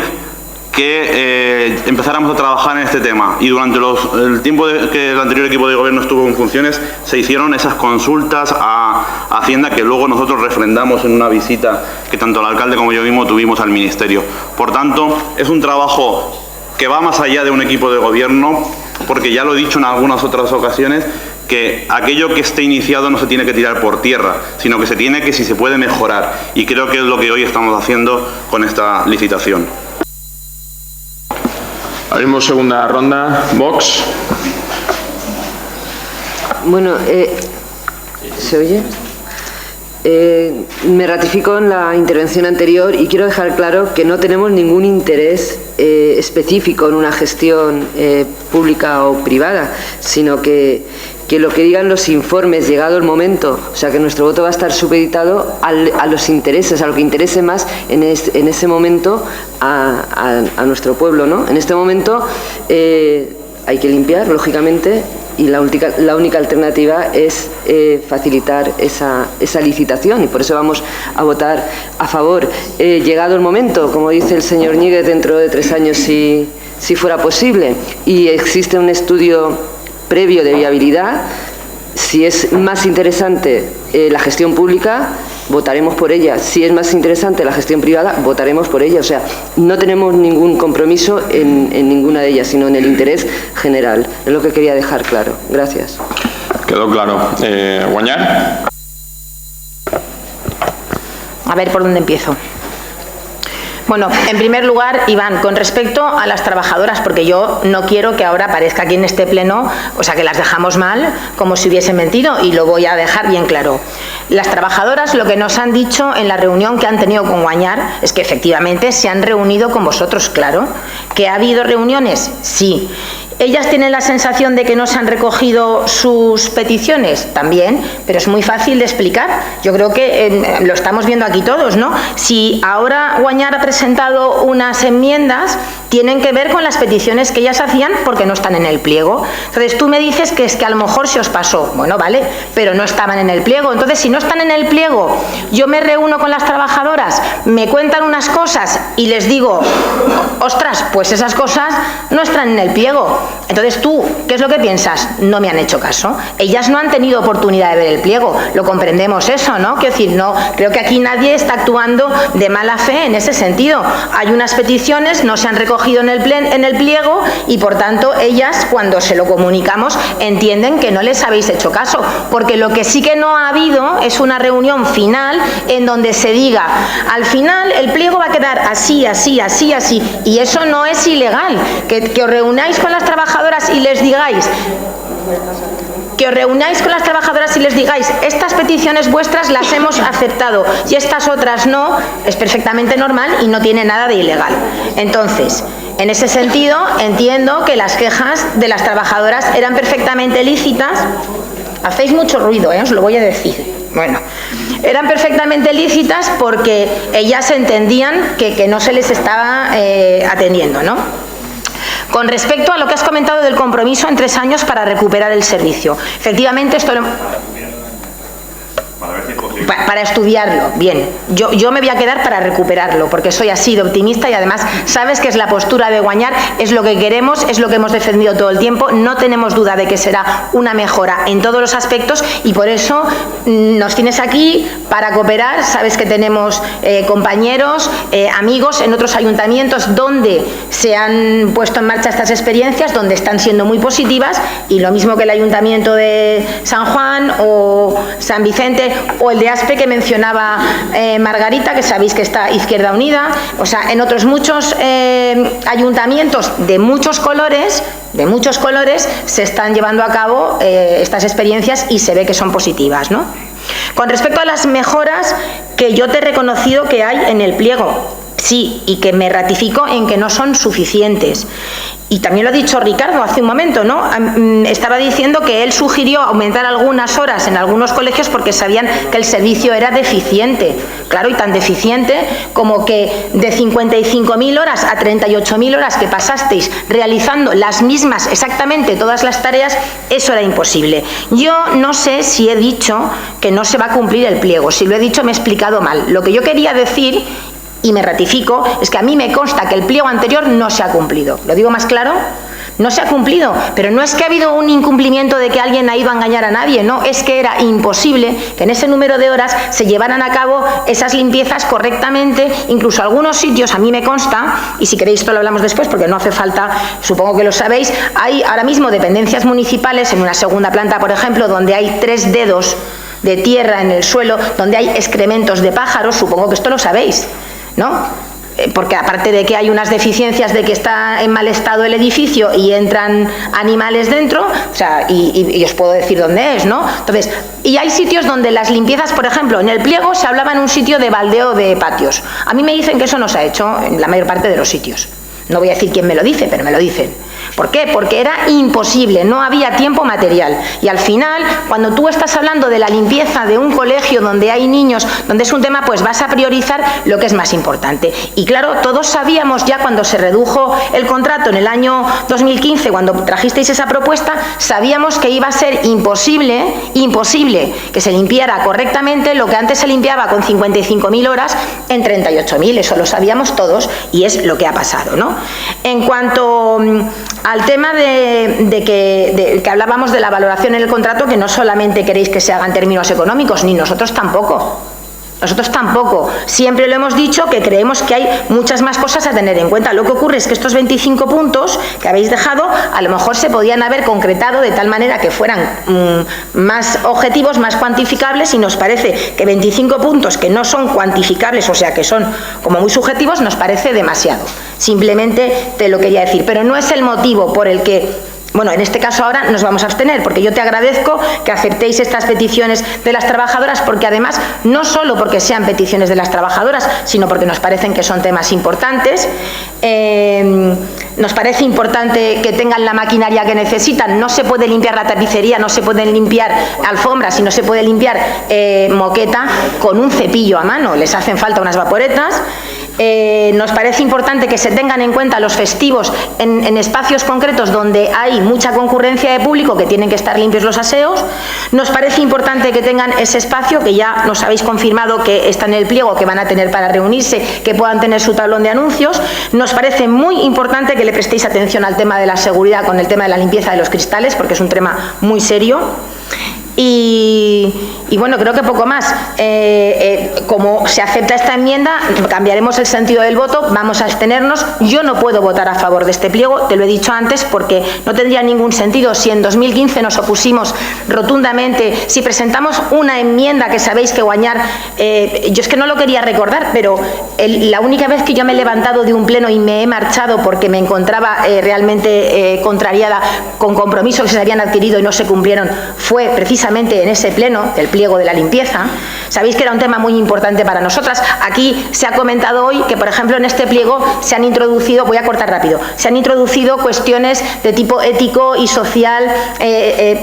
que empezáramos a trabajar en este tema, y durante el tiempo que el anterior equipo de gobierno estuvo en funciones se hicieron esas consultas a Hacienda que luego nosotros refrendamos en una visita que tanto el alcalde como yo mismo tuvimos al ministerio. Por tanto, es un trabajo que va más allá de un equipo de gobierno, porque ya lo he dicho en algunas otras ocasiones, que aquello que esté iniciado no se tiene que tirar por tierra, sino que se tiene que, si se puede, mejorar, y creo que es lo que hoy estamos haciendo con esta licitación. Abrimos segunda ronda. Vox. Bueno, ¿se oye? Me ratifico en la intervención anterior y quiero dejar claro que no tenemos ningún interés específico en una gestión pública o privada, sino que lo que digan los informes, llegado el momento, o sea que nuestro voto va a estar supeditado a los intereses, a lo que interese más en ese momento a nuestro pueblo, ¿no? En este momento hay que limpiar, lógicamente, y la única alternativa es facilitar esa licitación, y por eso vamos a votar a favor. Llegado el momento, como dice el señor Ñíguez, dentro de 3 años si fuera posible, y existe un estudio previo de viabilidad, si es más interesante la gestión pública, votaremos por ella. Si es más interesante la gestión privada, votaremos por ella. O sea, no tenemos ningún compromiso en ninguna de ellas, sino en el interés general. Es lo que quería dejar claro. Gracias. Quedó claro. Guanyar. A ver por dónde empiezo. Bueno, en primer lugar, Iván, con respecto a las trabajadoras, porque yo no quiero que ahora parezca aquí en este pleno, o sea, que las dejamos mal, como si hubiesen mentido, y lo voy a dejar bien claro. Las trabajadoras, lo que nos han dicho en la reunión que han tenido con Guanyar es que efectivamente se han reunido con vosotros, claro. ¿Que ha habido reuniones? Sí. ¿Ellas tienen la sensación de que no se han recogido sus peticiones? También, pero es muy fácil de explicar. Yo creo que lo estamos viendo aquí todos, ¿no? Si ahora Guanyar ha presentado unas enmiendas, tienen que ver con las peticiones que ellas hacían porque no están en el pliego. Entonces tú me dices que es que a lo mejor se os pasó. Bueno, vale, pero no estaban en el pliego. Entonces, si no están en el pliego, yo me reúno con las trabajadoras, me cuentan unas cosas y les digo, ostras, pues esas cosas no están en el pliego. Entonces tú, ¿qué es lo que piensas? No me han hecho caso. Ellas no han tenido oportunidad de ver el pliego. Lo comprendemos eso, ¿no? Quiero decir, no, creo que aquí nadie está actuando de mala fe en ese sentido. Hay unas peticiones, no se han recogido en el pliego y por tanto ellas, cuando se lo comunicamos, entienden que no les habéis hecho caso. Porque lo que sí que no ha habido es una reunión final en donde se diga, al final el pliego va a quedar así, así, así, así. Y eso no es ilegal. Que os reunáis con las trabajadoras y les digáis, estas peticiones vuestras las hemos aceptado y estas otras no, es perfectamente normal y no tiene nada de ilegal. Entonces, en ese sentido, entiendo que las quejas de las trabajadoras eran perfectamente lícitas. Hacéis mucho ruido, os lo voy a decir. Bueno, eran perfectamente lícitas porque ellas entendían que no se les estaba atendiendo, ¿no? Con respecto a lo que has comentado del compromiso en 3 años para recuperar el servicio. Efectivamente, esto lo... Para estudiarlo, bien. Yo me voy a quedar para recuperarlo, porque soy así de optimista y además sabes que es la postura de Guanyar, es lo que queremos, es lo que hemos defendido todo el tiempo, no tenemos duda de que será una mejora en todos los aspectos y por eso nos tienes aquí para cooperar. Sabes que tenemos compañeros, amigos en otros ayuntamientos donde se han puesto en marcha estas experiencias, donde están siendo muy positivas, y lo mismo que el Ayuntamiento de San Juan o San Vicente o el de Aspe que mencionaba Margarita, que sabéis que está Izquierda Unida, o sea, en otros muchos ayuntamientos de muchos colores se están llevando a cabo estas experiencias y se ve que son positivas, ¿no? Con respecto a las mejoras que yo te he reconocido que hay en el pliego, sí, y que me ratifico en que no son suficientes. Y también lo ha dicho Ricardo hace un momento, ¿no? Estaba diciendo que él sugirió aumentar algunas horas en algunos colegios porque sabían que el servicio era deficiente. Claro, y tan deficiente como que de 55.000 horas a 38.000 horas que pasasteis realizando las mismas exactamente todas las tareas, eso era imposible. Yo no sé si he dicho que no se va a cumplir el pliego. Si lo he dicho me he explicado mal. Lo que yo quería decir, y me ratifico, es que a mí me consta que el pliego anterior no se ha cumplido. ¿Lo digo más claro? No se ha cumplido, pero no es que ha habido un incumplimiento de que alguien ha ido a engañar a nadie, no, es que era imposible que en ese número de horas se llevaran a cabo esas limpiezas correctamente, incluso algunos sitios, a mí me consta, y si queréis esto lo hablamos después porque no hace falta, supongo que lo sabéis, hay ahora mismo dependencias municipales en una segunda planta, por ejemplo, donde hay 3 dedos de tierra en el suelo, donde hay excrementos de pájaros, supongo que esto lo sabéis, ¿no? Porque aparte de que hay unas deficiencias de que está en mal estado el edificio y entran animales dentro, o sea, y os puedo decir dónde es, ¿no? Entonces, y hay sitios donde las limpiezas, por ejemplo, en el pliego se hablaba en un sitio de baldeo de patios. A mí me dicen que eso no se ha hecho en la mayor parte de los sitios. No voy a decir quién me lo dice, pero me lo dicen. ¿Por qué? Porque era imposible, no había tiempo material. Y al final, cuando tú estás hablando de la limpieza de un colegio donde hay niños, donde es un tema, pues vas a priorizar lo que es más importante. Y claro, todos sabíamos ya cuando se redujo el contrato en el año 2015, cuando trajisteis esa propuesta, sabíamos que iba a ser imposible que se limpiara correctamente lo que antes se limpiaba con 55.000 horas en 38.000. Eso lo sabíamos todos y es lo que ha pasado, ¿no? En cuanto al tema de que hablábamos de la valoración en el contrato, que no solamente queréis que se haga en términos económicos, ni nosotros tampoco. Nosotros tampoco. Siempre lo hemos dicho que creemos que hay muchas más cosas a tener en cuenta. Lo que ocurre es que estos 25 puntos que habéis dejado, a lo mejor se podían haber concretado de tal manera que fueran más objetivos, más cuantificables, y nos parece que 25 puntos que no son cuantificables, o sea que son como muy subjetivos, nos parece demasiado. Simplemente te lo quería decir. Pero no es el motivo por el que... Bueno, en este caso ahora nos vamos a abstener, porque yo te agradezco que aceptéis estas peticiones de las trabajadoras, porque además, no solo porque sean peticiones de las trabajadoras, sino porque nos parecen que son temas importantes. Nos parece importante que tengan la maquinaria que necesitan. No se puede limpiar la tapicería, no se pueden limpiar alfombras y no se puede limpiar moqueta con un cepillo a mano. Les hacen falta unas vaporetas. Nos parece importante que se tengan en cuenta los festivos en espacios concretos donde hay mucha concurrencia de público, que tienen que estar limpios los aseos. Nos parece importante que tengan ese espacio, que ya nos habéis confirmado que está en el pliego, que van a tener para reunirse, que puedan tener su tablón de anuncios. Nos parece muy importante que le prestéis atención al tema de la seguridad con el tema de la limpieza de los cristales, porque es un tema muy serio. Y bueno, creo que poco más. Como se acepta esta enmienda, cambiaremos el sentido del voto, vamos a abstenernos. Yo no puedo votar a favor de este pliego, te lo he dicho antes, porque no tendría ningún sentido. Si en 2015 nos opusimos rotundamente, si presentamos una enmienda que sabéis que Guañar, yo es que no lo quería recordar, pero la única vez que yo me he levantado de un pleno y me he marchado porque me encontraba realmente contrariada con compromisos que se habían adquirido y no se cumplieron, fue precisamente en ese pleno del pliego de la limpieza. Sabéis que era un tema muy importante para nosotras. Aquí se ha comentado hoy que, por ejemplo, en este pliego se han introducido, voy a cortar rápido, se han introducido cuestiones de tipo ético y social.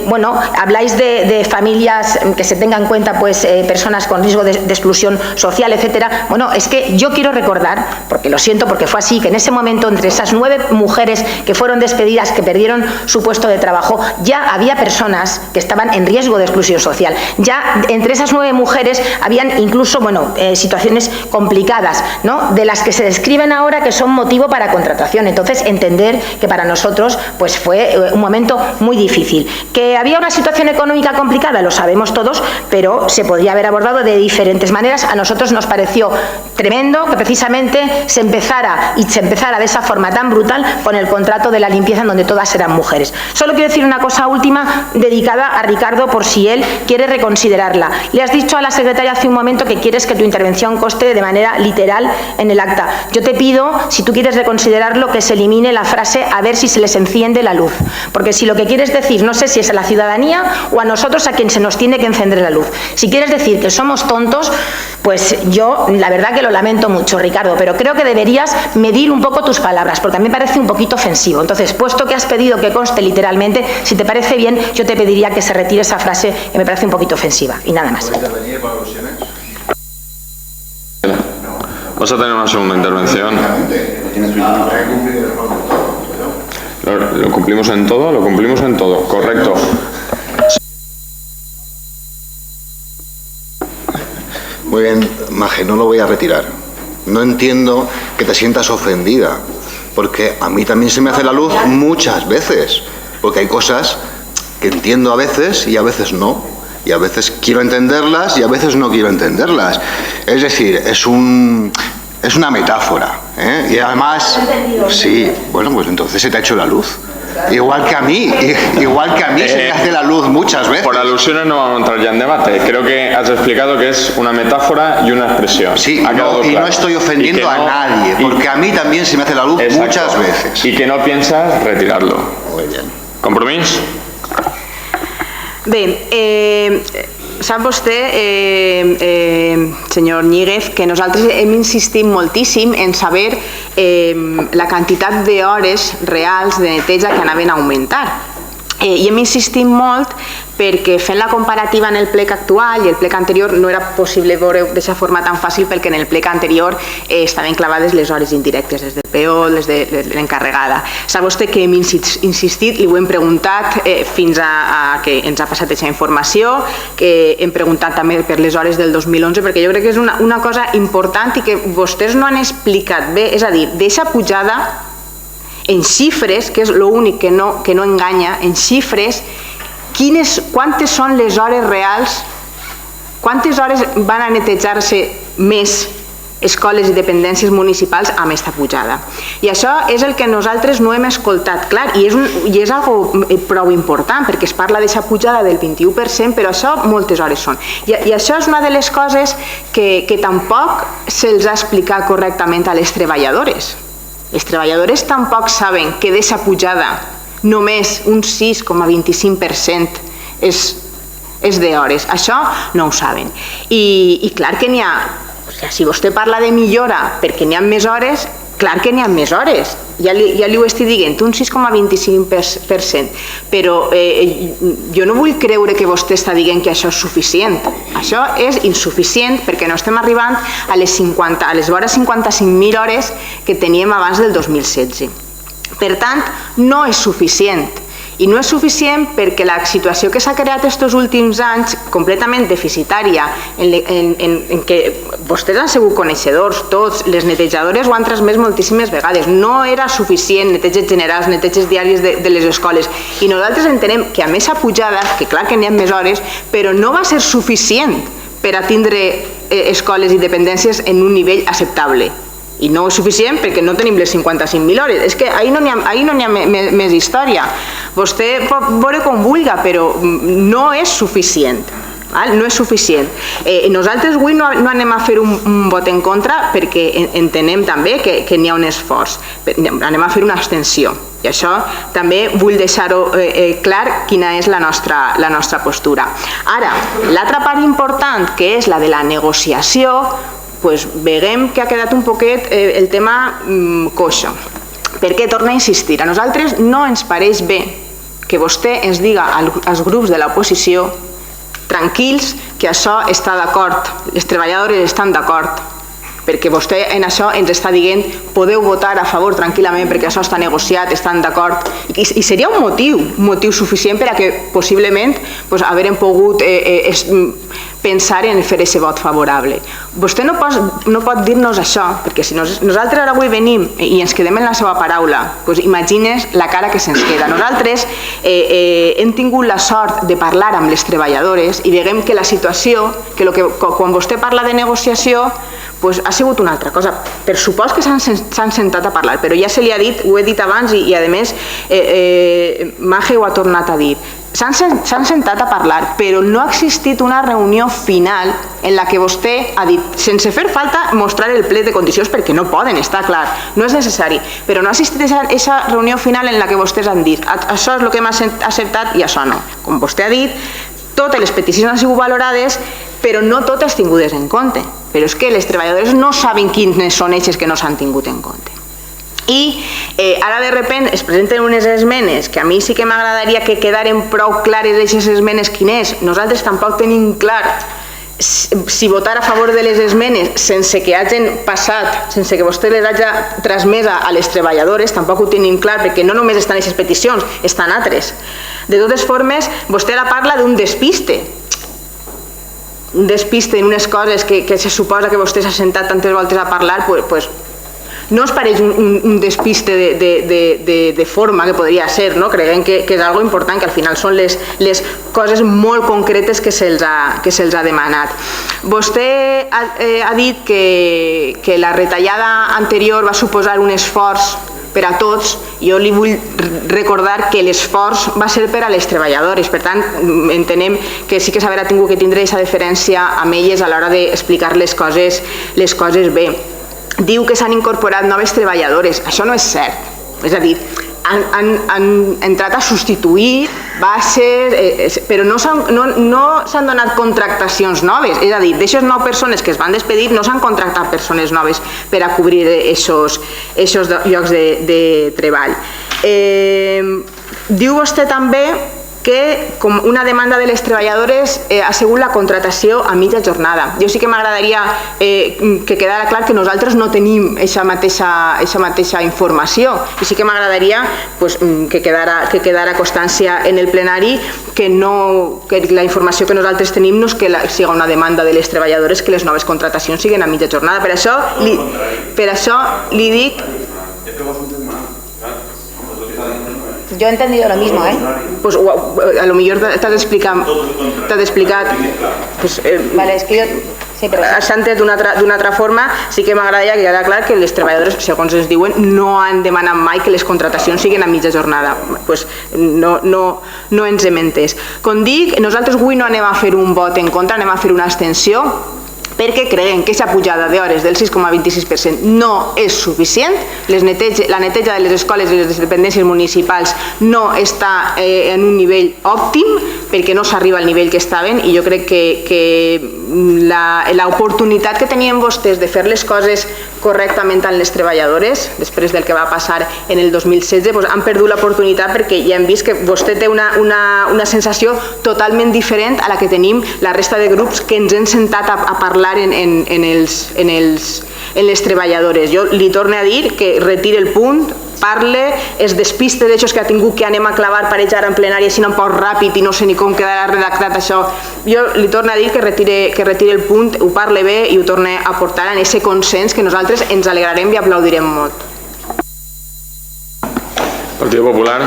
Bueno, habláis de familias, que se tengan en cuenta pues personas con riesgo de exclusión social, etcétera. Bueno, es que yo quiero recordar, porque lo siento, porque fue así, que en ese momento, entre esas 9 mujeres que fueron despedidas, que perdieron su puesto de trabajo, ya había personas que estaban en riesgo de exclusión social. Ya entre esas 9 mujeres habían incluso, bueno, situaciones complicadas, ¿no?, de las que se describen ahora que son motivo para contratación. Entonces, entender que para nosotros pues fue un momento muy difícil. Que había una situación económica complicada, lo sabemos todos, pero se podría haber abordado de diferentes maneras. A nosotros nos pareció tremendo que precisamente se empezara de esa forma tan brutal con el contrato de la limpieza, en donde todas eran mujeres. Solo quiero decir una cosa última dedicada a Ricardo, por si él quiere reconsiderarla. Le has dicho a la secretaria hace un momento que quieres que tu intervención conste de manera literal en el acta. Yo te pido, si tú quieres reconsiderarlo, que se elimine la frase "a ver si se les enciende la luz", porque si lo que quieres decir, no sé si es a la ciudadanía o a nosotros a quien se nos tiene que encender la luz. Si quieres decir que somos tontos, pues yo la verdad que lo lamento mucho, Ricardo, pero creo que deberías medir un poco tus palabras, porque a mí me parece un poquito ofensivo. Entonces, puesto que has pedido que conste literalmente, si te parece bien, yo te pediría que se retire esa frase que me parece un poquito ofensiva, y nada más. Vas a tener una segunda intervención. Lo cumplimos en todo, correcto. Muy bien, Maje, no lo voy a retirar. No entiendo que te sientas ofendida, porque a mí también se me hace la luz muchas veces, porque hay cosas que entiendo a veces y a veces no, y a veces quiero entenderlas y a veces no quiero entenderlas. Es decir, es una metáfora, ¿eh? Y además, sí, bueno, pues entonces se te ha hecho la luz. Igual que a mí se me hace la luz muchas veces. Por alusiones no vamos a entrar ya en debate. Creo que has explicado que es una metáfora y una expresión. Sí, no estoy ofendiendo a nadie, porque a mí también se me hace la luz muchas veces. Y que no piensas retirarlo. Muy bien. ¿Compromís? Bé, sap vostè, senyor Ñíguez, que nosaltres hem insistit moltíssim en saber la quantitat d'hores reals de neteja que anaven a augmentar. I hem insistit molt perquè fent la comparativa en el plec actual i el plec anterior no era possible veure d'aquesta forma tan fàcil perquè en el plec anterior estaven clavades les hores indirectes, les del PO, les de l'encarregada. Sap vostè que hem insistit i ho hem preguntat fins a que ens ha passat aquesta informació, que hem preguntat també per les hores del 2011, perquè jo crec que és una cosa important i que vostès no han explicat bé, és a dir, d'aquesta pujada en xifres, que és l'únic que no enganya, en xifres, quantes són les hores reals, quantes hores van a netejar-se més escoles i dependències municipals amb aquesta pujada. I això és el que nosaltres no hem escoltat clar, i és algo prou important, perquè es parla d'aquesta pujada del 21%, però això moltes hores són. I això és una de les coses que tampoc se'ls ha explicat correctament a les treballadores. Les treballadores tampoc saben que d'aquesta pujada només un 6,25% és d'hores. Això no ho saben. I clar que n'hi ha, si vostè parla de millora perquè n'hi ha més hores, clar que n'hi ha més hores. Ja li ho estic dient, un 6,25%. Però jo no vull creure que vostè està dient que això és suficient. Això és insuficient perquè no estem arribant a les vora 55.000 hores que teníem abans del 2016. Per tant, no és suficient. I no és suficient perquè la situació que s'ha creat aquests últims anys, completament deficitària, en què vostès han sigut coneixedors tots, les netejadores ho han transmès moltíssimes vegades, no era suficient neteges generals, neteges diàries de les escoles, i nosaltres entenem que a més a pujada, que clar que n'hi ha més hores, però no va ser suficient per a tindre escoles i dependències en un nivell acceptable. I no és suficient perquè no tenim les 55.000 hores. És que ahir no n'hi ha més història. Vostè pot veure com vulgui, però no és suficient. No és suficient. Nosaltres avui no anem a fer un vot en contra perquè entenem també que n'hi ha un esforç. Anem a fer una abstenció. I això també vull deixar-ho clar quina és la nostra postura. Ara, l'altra part important, que és la de la negociació, veiem que ha quedat un poquet el tema coixa. Perquè, torna a insistir, a nosaltres no ens pareix bé que vostè ens diga als grups de l'oposició tranquils que això està d'acord, les treballadores estan d'acord, perquè vostè en això ens està dient podeu votar a favor tranquil·lament perquè això està negociat, estan d'acord, i seria un motiu suficient per a que possiblement haguem pogut pensar en fer aquest vot favorable. Vostè no pot dir-nos això, perquè si nosaltres ara avui venim i ens quedem en la seva paraula, imagines la cara que se'ns queda. Nosaltres hem tingut la sort de parlar amb les treballadores i veiem que la situació, que quan vostè parla de negociació, ha sigut una altra cosa. Per supost que s'han sentat a parlar, però ja se li ha dit, ho he dit abans i a més Maje ho ha tornat a dir, s'han sentat a parlar, però no ha existit una reunió final en la que vostè ha dit, sense fer falta mostrar el ple de condicions perquè no poden, està clar, no és necessari, però no ha existit aquesta reunió final en la que vostès han dit, això és el que hem acceptat i això no. Com vostè ha dit, totes les peticions han sigut valorades, però no totes tingudes en compte. però és que les treballadores no saben quines són eixes que no s'han tingut en compte. I ara de repente es presenten unes esmenes que a mi sí que m'agradaria que quedaren prou clares aquestes esmenes quines. Nosaltres tampoc tenim clar si votar a favor de les esmenes sense que hagin passat, sense que vostè les hagi transmesa a les treballadores, tampoc ho tenim clar, perquè no només estan aquestes peticions, estan altres. De totes formes, vostè ara parla d'un despiste. Un despiste en unes coses que se suposa que vostè s'ha sentat tantes voltes a parlar, pues no us pareix un despiste de forma que podria ser, no? Creguem que és algo important, que al final són les coses molt concretes que se'ls ha demanat. Vostè ha dit que la retallada anterior va suposar un esforç per a tots. Jo li vull recordar que l'esforç va ser per a les treballadores, per tant entenem que sí que s'haurà tingut que tindre aquesta deferència amb elles a l'hora d'explicar les coses bé. Diu que s'han incorporat noves treballadores. Això no és cert. És a dir, han entrat a substituir bases, però no s'han donat contractacions noves. És a dir, d'aixes 9 persones que es van despedir no s'han contractat persones noves per a cobrir aquests llocs de treball. Diu vostè també que com una demanda de les treballadores ha sigut la contratació a mitja jornada. Jo sí que m'agradaria que quedara clar que nosaltres no tenim aquesta mateixa informació, i sí que m'agradaria que quedara constància en el plenari que la informació que nosaltres tenim no és que sigui una demanda de les treballadores que les noves contratacions siguin a mitja jornada. Per això li dic... Yo he entendido lo mismo, ¿eh? Pues a lo mejor t'has explicat vale, es que yo... Sí, però... s'ha entès d'una altra forma. Sí que m'agradaria que quedara clar que les treballadores, segons ens diuen, no han demanat mai que les contratacions siguin a mitja jornada. Pues no ens hem entès. Com dic, nosaltres avui no anem a fer un vot en contra, anem a fer una abstenció, perquè creiem que aquesta pujada d'hores del 6,26% no és suficient. La neteja de les escoles i les dependències municipals no està en un nivell òptim, perquè no s'arriba al nivell que estaven, i jo crec que l'oportunitat que tenien vostès de fer les coses correctament amb les treballadores, després del que va passar en el 2016, han perdut l'oportunitat, perquè ja hem vist que vostè té una sensació totalment diferent a la que tenim la resta de grups que ens hem sentat a parlar en les treballadores. Jo li torno a dir que retire el punt, parle, es despiste d'això que ha tingut que anem a clavar parejar en plenari així un poc ràpid i no sé ni com quedarà redactat això. Jo li torno a dir que retire el punt, ho parle bé i ho torne a portar en aquest consens que nosaltres ens alegrarem i aplaudirem molt. Partido Popular.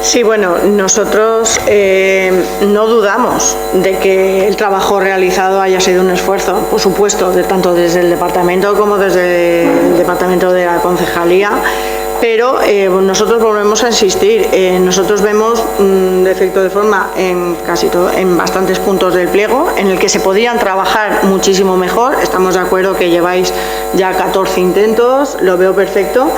Sí, bueno, nosotros no dudamos de que el trabajo realizado haya sido un esfuerzo, por supuesto, tanto desde el departamento como desde el departamento de la concejalía, pero nosotros volvemos a insistir. Nosotros vemos defecto de forma en bastantes puntos del pliego, en el que se podían trabajar muchísimo mejor. Estamos de acuerdo que lleváis ya 14 intentos, lo veo perfecto,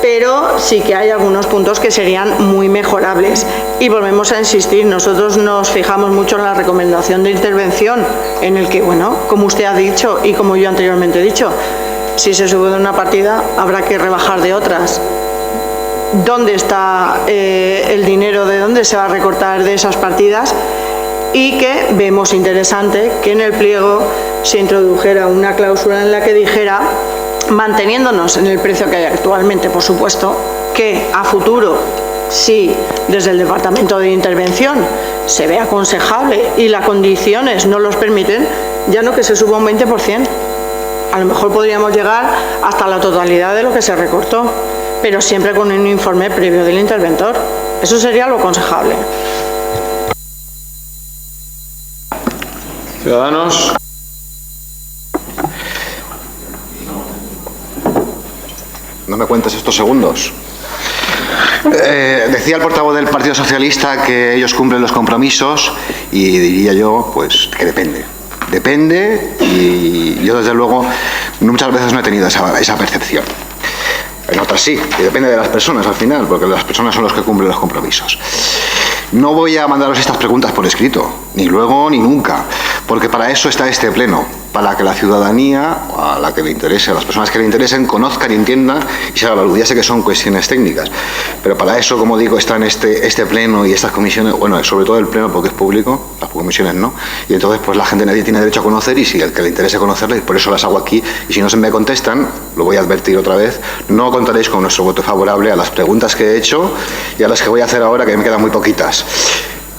pero sí que hay algunos puntos que serían muy mejorables. Y volvemos a insistir, nosotros nos fijamos mucho en la recomendación de intervención, en el que, bueno, como usted ha dicho y como yo anteriormente he dicho, si se sube de una partida habrá que rebajar de otras. ¿Dónde está el dinero? ¿De dónde se va a recortar de esas partidas? Y que vemos interesante que en el pliego se introdujera una cláusula en la que dijera, manteniéndonos en el precio que hay actualmente, por supuesto, que a futuro, si desde el Departamento de Intervención se ve aconsejable y las condiciones no los permiten, ya no que se suba un 20%. A lo mejor podríamos llegar hasta la totalidad de lo que se recortó, pero siempre con un informe previo del interventor. Eso sería lo aconsejable. Ciudadanos. No me cuentes estos segundos. Decía el portavoz del Partido Socialista que ellos cumplen los compromisos, y diría yo pues que depende. Depende, y yo desde luego muchas veces no he tenido esa percepción. En otras sí, y depende de las personas al final, porque las personas son los que cumplen los compromisos. No voy a mandaros estas preguntas por escrito, ni luego ni nunca, porque para eso está este pleno. para que la ciudadanía, o a la que le interese, a las personas que le interesen, conozcan y entiendan y se haga la luz. Ya sé que son cuestiones técnicas, pero para eso, como digo, están este pleno y estas comisiones, bueno, sobre todo el pleno porque es público, las comisiones no, y entonces pues la gente, nadie tiene derecho a conocer, y si el que le interese conocerle, por eso las hago aquí, y si no se me contestan, lo voy a advertir otra vez, no contaréis con nuestro voto favorable a las preguntas que he hecho y a las que voy a hacer ahora, que me quedan muy poquitas.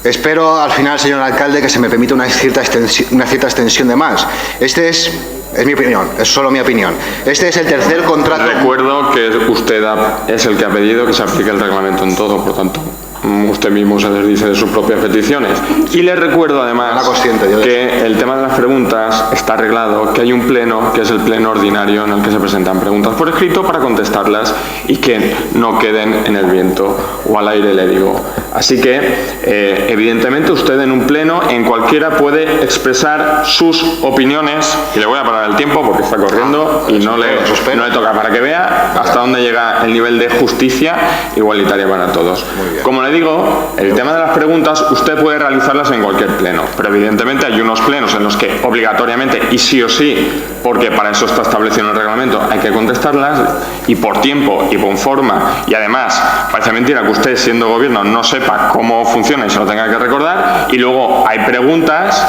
Espero al final, señor alcalde, que se me permita una cierta extensión de más. Es mi opinión, es solo mi opinión. Este es el tercer contrato. Recuerdo que usted es el que ha pedido que se aplique el reglamento en todo, por tanto, usted mismo se desdice de sus propias peticiones. Y le recuerdo además que el tema de las preguntas está arreglado, que hay un pleno, que es el pleno ordinario, en el que se presentan preguntas por escrito para contestarlas y que no queden en el viento o al aire, le digo. Así que, evidentemente, usted en un pleno, en cualquiera, puede expresar sus opiniones, y le voy a parar el tiempo porque está corriendo y no le toca, para que vea hasta dónde llega el nivel de justicia igualitaria para todos. Como le digo, el tema de las preguntas usted puede realizarlas en cualquier pleno, pero evidentemente hay unos plenos en los que obligatoriamente, y sí o sí, porque para eso está establecido en el reglamento, hay que contestarlas, y por tiempo y por forma, y además parece mentira que usted, siendo gobierno, no sepa cómo funciona y se lo tenga que recordar, y luego hay preguntas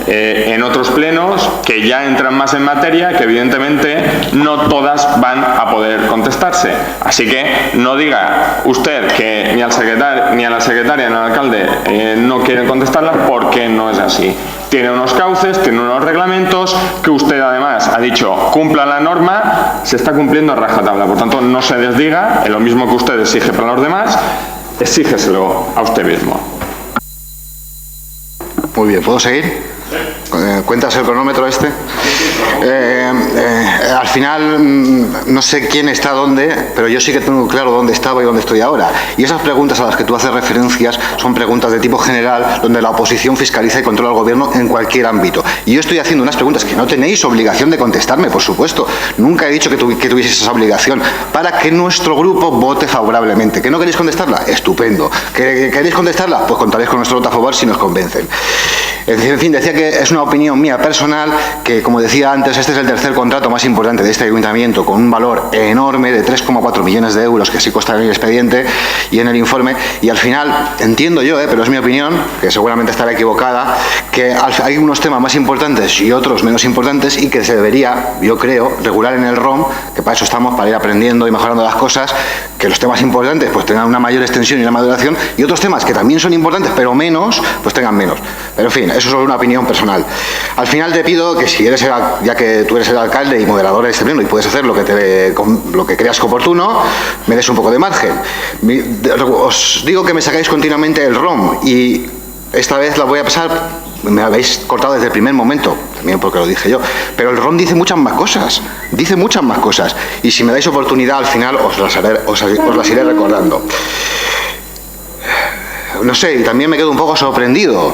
en otros plenos que ya entran más en materia, que evidentemente no todas van a poder contestarse. Así que no diga usted que ni al secretario, ni a la secretaria, ni al alcalde no quieren contestarlas, porque no es así. Tiene unos cauces, tiene unos reglamentos que usted además ha dicho cumpla la norma, se está cumpliendo a rajatabla. Por tanto, no se desdiga, es lo mismo que usted exige para los demás, exígeselo a usted mismo. Muy bien, ¿puedo seguir? ¿Cuentas el cronómetro este? Al final no sé quién está dónde, pero yo sí que tengo claro dónde estaba y dónde estoy ahora. Y esas preguntas a las que tú haces referencias son preguntas de tipo general, donde la oposición fiscaliza y controla al gobierno en cualquier ámbito. Y yo estoy haciendo unas preguntas que no tenéis obligación de contestarme, por supuesto. Nunca he dicho que tuvieseis esa obligación, para que nuestro grupo vote favorablemente. ¿Que no queréis contestarla? Estupendo. ¿Que queréis contestarla? Pues contaréis con nuestro voto a favor si nos convencen. En fin, decía que es una opinión mía personal, que como decía antes, este es el tercer contrato más importante de este ayuntamiento, con un valor enorme de 3,4 millones de euros, que así consta en el expediente y en el informe, y al final, entiendo yo, pero es mi opinión, que seguramente estará equivocada, que hay unos temas más importantes y otros menos importantes, y que se debería, yo creo, regular en el ROM, que para eso estamos, para ir aprendiendo y mejorando las cosas, que los temas importantes pues tengan una mayor extensión y una maduración, y otros temas que también son importantes, pero menos, pues tengan menos. Pero en fin, eso es solo una opinión personal. Al final te pido que, si eres ya que tú eres el alcalde y moderador de este pleno y puedes hacer lo que creas oportuno, me des un poco de margen. Os digo que me sacáis continuamente el ROM, y esta vez la voy a pasar. Me habéis cortado desde el primer momento, también porque lo dije yo, pero el ROM dice muchas más cosas, y si me dais oportunidad al final os las iré recordando. No sé, y también me quedo un poco sorprendido,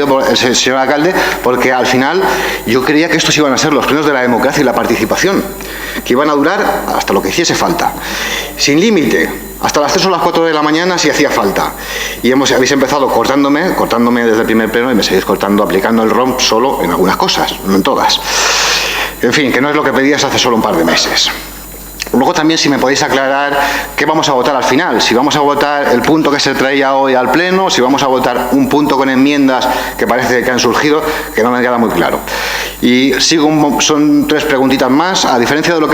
por el señor alcalde, porque al final yo creía que estos iban a ser los plenos de la democracia y la participación, que iban a durar hasta lo que hiciese falta, sin límite, hasta las 3 o las 4 de la mañana si hacía falta. Y habéis empezado cortándome desde el primer pleno, y me seguís cortando aplicando el ROM solo en algunas cosas, no en todas. En fin, que no es lo que pedías hace solo un par de meses. Luego también, si me podéis aclarar qué vamos a votar al final, si vamos a votar el punto que se traía hoy al pleno, si vamos a votar un punto con enmiendas que parece que han surgido, que no me queda muy claro. Y son 3 preguntitas más, a diferencia de lo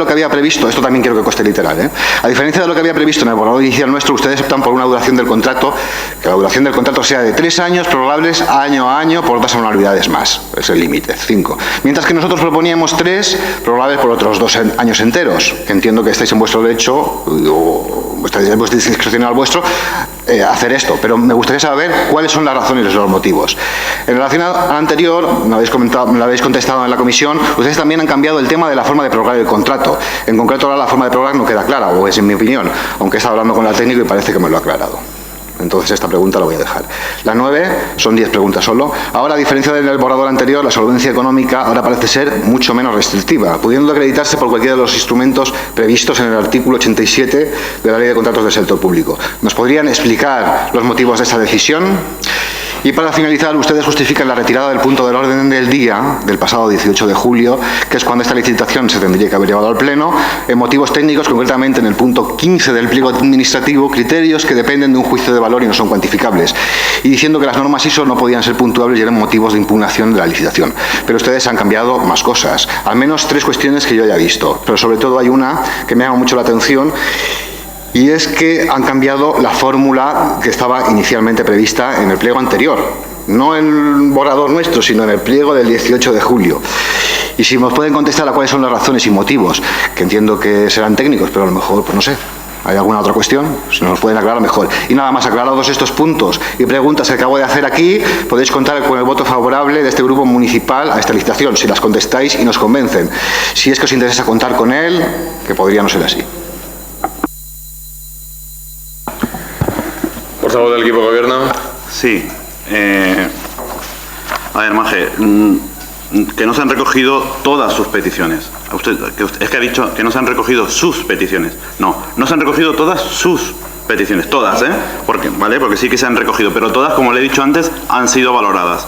que había previsto, esto también quiero que conste literal, a diferencia de lo que había previsto en el borrador inicial nuestro, ustedes optan por una duración del contrato, que la duración del contrato sea de 3 años, prorrogables año a año por 2 anualidades más, es el límite, 5. Mientras que nosotros proponíamos 3, prorrogables por otros 2 años enteros, que entiendo que estáis en vuestro derecho, o estáis en vuestro discrecional vuestro, hacer esto, pero me gustaría saber cuáles son las razones y los motivos. En relación al anterior, me lo habéis contestado en la comisión, ustedes también han cambiado el tema de la forma de prorrogar el contrato. En concreto, ahora la forma de prorrogar no queda clara, o es en mi opinión, aunque he estado hablando con el técnico y parece que me lo ha aclarado. Entonces esta pregunta la voy a dejar. La 9, son 10 preguntas solo. Ahora, a diferencia del borrador anterior, la solvencia económica ahora parece ser mucho menos restrictiva, pudiendo acreditarse por cualquiera de los instrumentos previstos en el artículo 87 de la Ley de Contratos del Sector Público. ¿Nos podrían explicar los motivos de esta decisión? Y para finalizar, ustedes justifican la retirada del punto del orden del día del pasado 18 de julio, que es cuando esta licitación se tendría que haber llevado al Pleno, en motivos técnicos, concretamente en el punto 15 del pliego administrativo, criterios que dependen de un juicio de valor y no son cuantificables, y diciendo que las normas ISO no podían ser puntuables y eran motivos de impugnación de la licitación. Pero ustedes han cambiado más cosas, al menos 3 cuestiones que yo haya visto, pero sobre todo hay una que me llama mucho la atención, y es que han cambiado la fórmula que estaba inicialmente prevista en el pliego anterior, no en el borrador nuestro, sino en el pliego del 18 de julio. Y si nos pueden contestar a cuáles son las razones y motivos, que entiendo que serán técnicos, pero a lo mejor, pues no sé, ¿hay alguna otra cuestión? Si nos pueden aclarar, mejor. Y nada más, aclarados estos puntos y preguntas que acabo de hacer aquí, podéis contar con el voto favorable de este grupo municipal a esta licitación, si las contestáis y nos convencen. Si es que os interesa contar con él, que podría no ser así. Portavoz del equipo de gobierno. Sí. A ver, Maje, que no se han recogido todas sus peticiones. Es que ha dicho que no se han recogido sus peticiones. No se han recogido todas sus peticiones, todas, porque sí que se han recogido, pero todas, como le he dicho antes, han sido valoradas.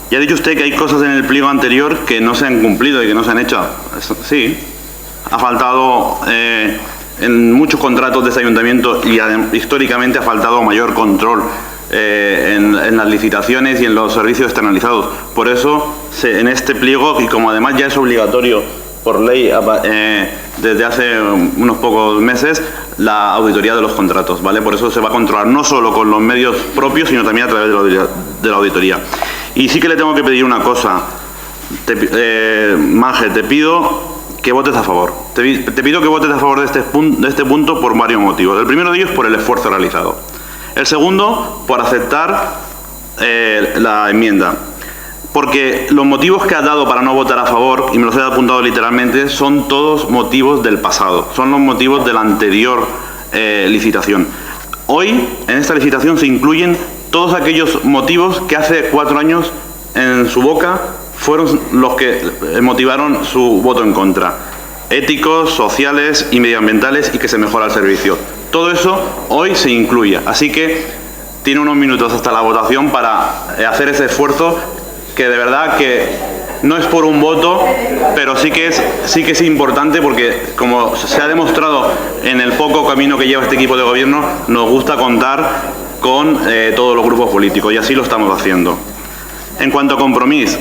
Ya ha dicho usted que hay cosas en el pliego anterior que no se han cumplido y que no se han hecho. Sí, ha faltado en muchos contratos de este ayuntamiento y históricamente ha faltado mayor control en las licitaciones y en los servicios externalizados. Por eso, en este pliego, y como además ya es obligatorio por ley desde hace unos pocos meses, la auditoría de los contratos, ¿vale? Por eso se va a controlar no solo con los medios propios, sino también a través de la auditoría. Y sí que le tengo que pedir una cosa, Maje, te pido que votes a favor. Te pido que votes a favor de este punto por varios motivos. El primero de ellos, por el esfuerzo realizado. El segundo, por aceptar la enmienda. Porque los motivos que has dado para no votar a favor, y me los he apuntado literalmente, son todos motivos del pasado. Son los motivos de la anterior licitación. Hoy, en esta licitación, se incluyen todos aquellos motivos que hace 4 años en su boca fueron los que motivaron su voto en contra. Éticos, sociales y medioambientales, y que se mejora el servicio. Todo eso hoy se incluye. Así que tiene unos minutos hasta la votación para hacer ese esfuerzo, que de verdad que no es por un voto, pero sí que es importante, porque como se ha demostrado en el poco camino que lleva este equipo de gobierno, nos gusta contar con todos los grupos políticos, y así lo estamos haciendo. En cuanto a Compromís,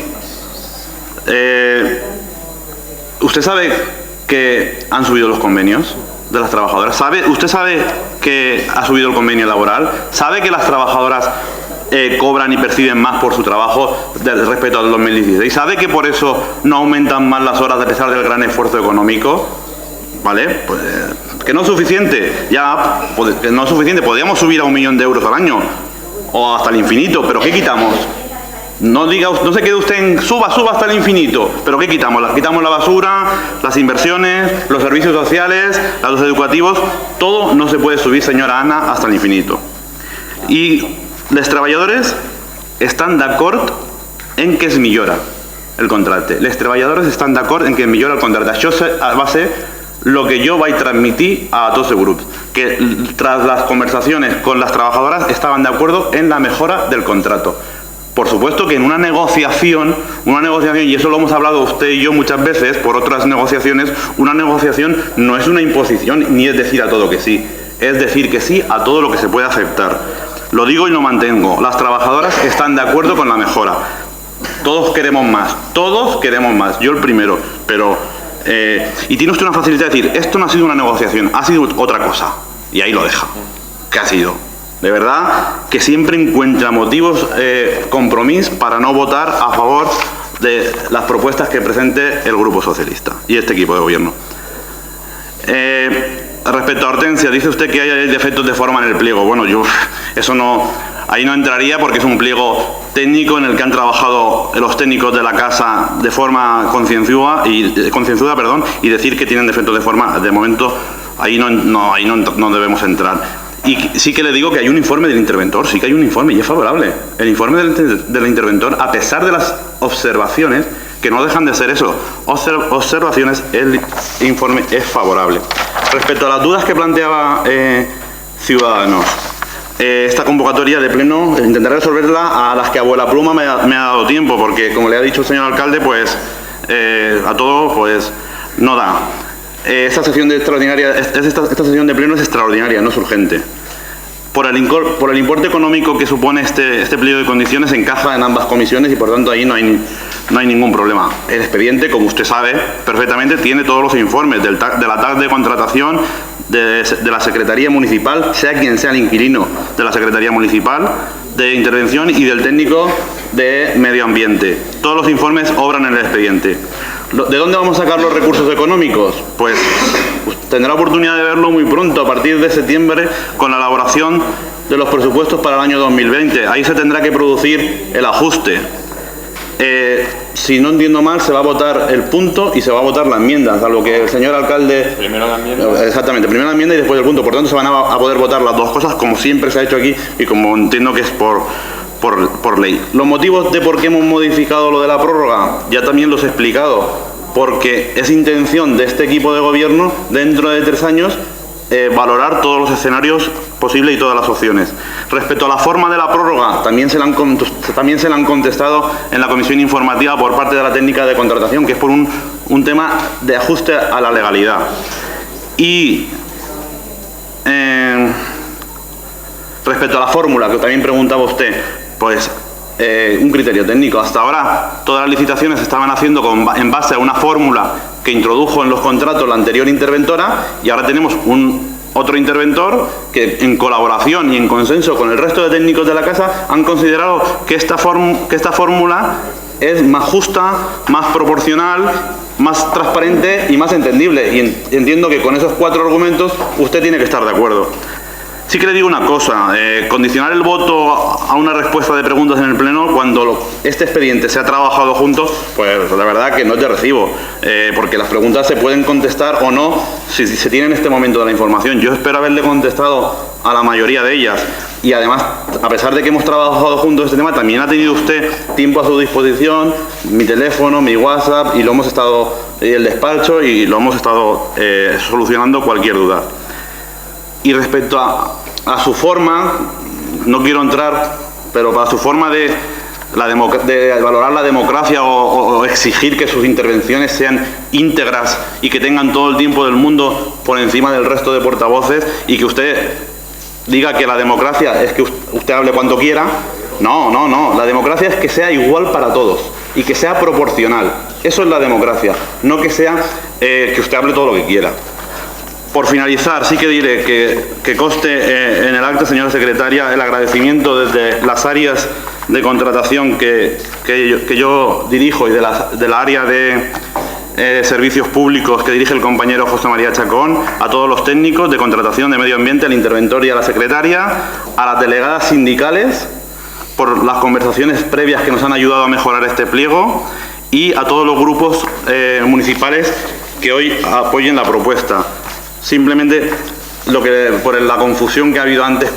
¿usted sabe que han subido los convenios de las trabajadoras? ¿Usted sabe que ha subido el convenio laboral? ¿Sabe que las trabajadoras cobran y perciben más por su trabajo respecto al 2016? ¿Sabe que por eso no aumentan más las horas a pesar del gran esfuerzo económico? ¿Vale? Pues, que no es suficiente, que no es suficiente, podríamos subir a 1 millón de euros al año, o hasta el infinito, pero ¿qué quitamos? No se quede usted en suba hasta el infinito, pero ¿qué quitamos? Quitamos la basura, las inversiones, los servicios sociales, los educativos, todo no se puede subir, señora Ana, hasta el infinito. Y los trabajadores están d'acord en que es millora el contracte. Les treballadores estan d'acord en que millora el contracte. Això va ser lo que yo voy a transmitir a todos los grupos, que tras las conversaciones con las trabajadoras estaban de acuerdo en la mejora del contrato. Por supuesto que en una negociación, y eso lo hemos hablado usted y yo muchas veces por otras negociaciones, una negociación no es una imposición ni es decir a todo que sí, es decir que sí a todo lo que se puede aceptar. Lo digo y lo mantengo, las trabajadoras están de acuerdo con la mejora. Todos queremos más, yo el primero, pero... y tiene usted una facilidad de decir, esto no ha sido una negociación, ha sido otra cosa, y ahí lo deja. ¿Qué ha sido? De verdad que siempre encuentra motivos Compromís para no votar a favor de las propuestas que presente el Grupo Socialista y este equipo de gobierno. Respecto a Hortensia, dice usted que hay defectos de forma en el pliego. Bueno, ahí no entraría, porque es un pliego técnico en el que han trabajado los técnicos de la casa de forma concienzuda, y decir que tienen defectos de forma, de momento, ahí no debemos entrar. Y sí que le digo que hay un informe del interventor, sí que hay un informe y es favorable. El informe del interventor, a pesar de las observaciones, que no dejan de ser eso, observaciones, el informe es favorable. Respecto a las dudas que planteaba Ciudadanos, esta convocatoria de pleno intentaré resolverla a las que abuela pluma me ha dado tiempo, porque como le ha dicho el señor alcalde, pues a todo pues no da. Esta sesión de sesión de pleno es extraordinaria, no es urgente. Por el importe económico que supone este pliego de condiciones, encaja en ambas comisiones y por tanto ahí no hay ningún problema. El expediente, como usted sabe perfectamente, tiene todos los informes de la TAC de contratación, de la Secretaría Municipal, sea quien sea el inquilino de la Secretaría Municipal, de intervención y del técnico de medio ambiente. Todos los informes obran en el expediente. ¿De dónde vamos a sacar los recursos económicos? Pues tendrá oportunidad de verlo muy pronto, a partir de septiembre, con la elaboración de los presupuestos para el año 2020. Ahí se tendrá que producir el ajuste. Si no entiendo mal, se va a votar el punto y se va a votar la enmienda, salvo que el señor alcalde... Primero la enmienda. Exactamente, primero la enmienda y después el punto. Por tanto, se van a poder votar las dos cosas, como siempre se ha hecho aquí y como entiendo que es por ley. Los motivos de por qué hemos modificado lo de la prórroga, ya también los he explicado, porque es intención de este equipo de gobierno, dentro de 3 años, valorar todos los escenarios posibles y todas las opciones. Respecto a la forma de la prórroga, también se la han contestado en la comisión informativa por parte de la técnica de contratación, que es por un tema de ajuste a la legalidad. Y respecto a la fórmula, que también preguntaba usted, pues un criterio técnico. Hasta ahora todas las licitaciones se estaban haciendo en base a una fórmula que introdujo en los contratos la anterior interventora, y ahora tenemos otro interventor que, en colaboración y en consenso con el resto de técnicos de la casa, han considerado que esta fórmula es más justa, más proporcional, más transparente y más entendible. Y entiendo que con esos 4 argumentos usted tiene que estar de acuerdo. Sí que le digo una cosa, condicionar el voto a una respuesta de preguntas en el Pleno cuando este expediente se ha trabajado juntos, pues la verdad que no es de recibo, porque las preguntas se pueden contestar o no si se tiene en este momento de la información. Yo espero haberle contestado a la mayoría de ellas, y además, a pesar de que hemos trabajado juntos este tema, también ha tenido usted tiempo a su disposición, mi teléfono, mi WhatsApp, y lo hemos estado, el despacho, y lo hemos estado solucionando cualquier duda. Y respecto a su forma, no quiero entrar, pero para su forma de valorar la democracia o exigir que sus intervenciones sean íntegras y que tengan todo el tiempo del mundo por encima del resto de portavoces, y que usted diga que la democracia es que usted hable cuando quiera. No. La democracia es que sea igual para todos y que sea proporcional. Eso es la democracia, no que sea que usted hable todo lo que quiera. Por finalizar, sí que diré que conste en el acta, señora secretaria, el agradecimiento desde las áreas de contratación que yo dirijo y de la área de servicios públicos que dirige el compañero José María Chacón, a todos los técnicos de contratación de medio ambiente, al interventor y a la secretaria, a las delegadas sindicales por las conversaciones previas que nos han ayudado a mejorar este pliego, y a todos los grupos municipales que hoy apoyen la propuesta. Simplemente por la confusión que ha habido antes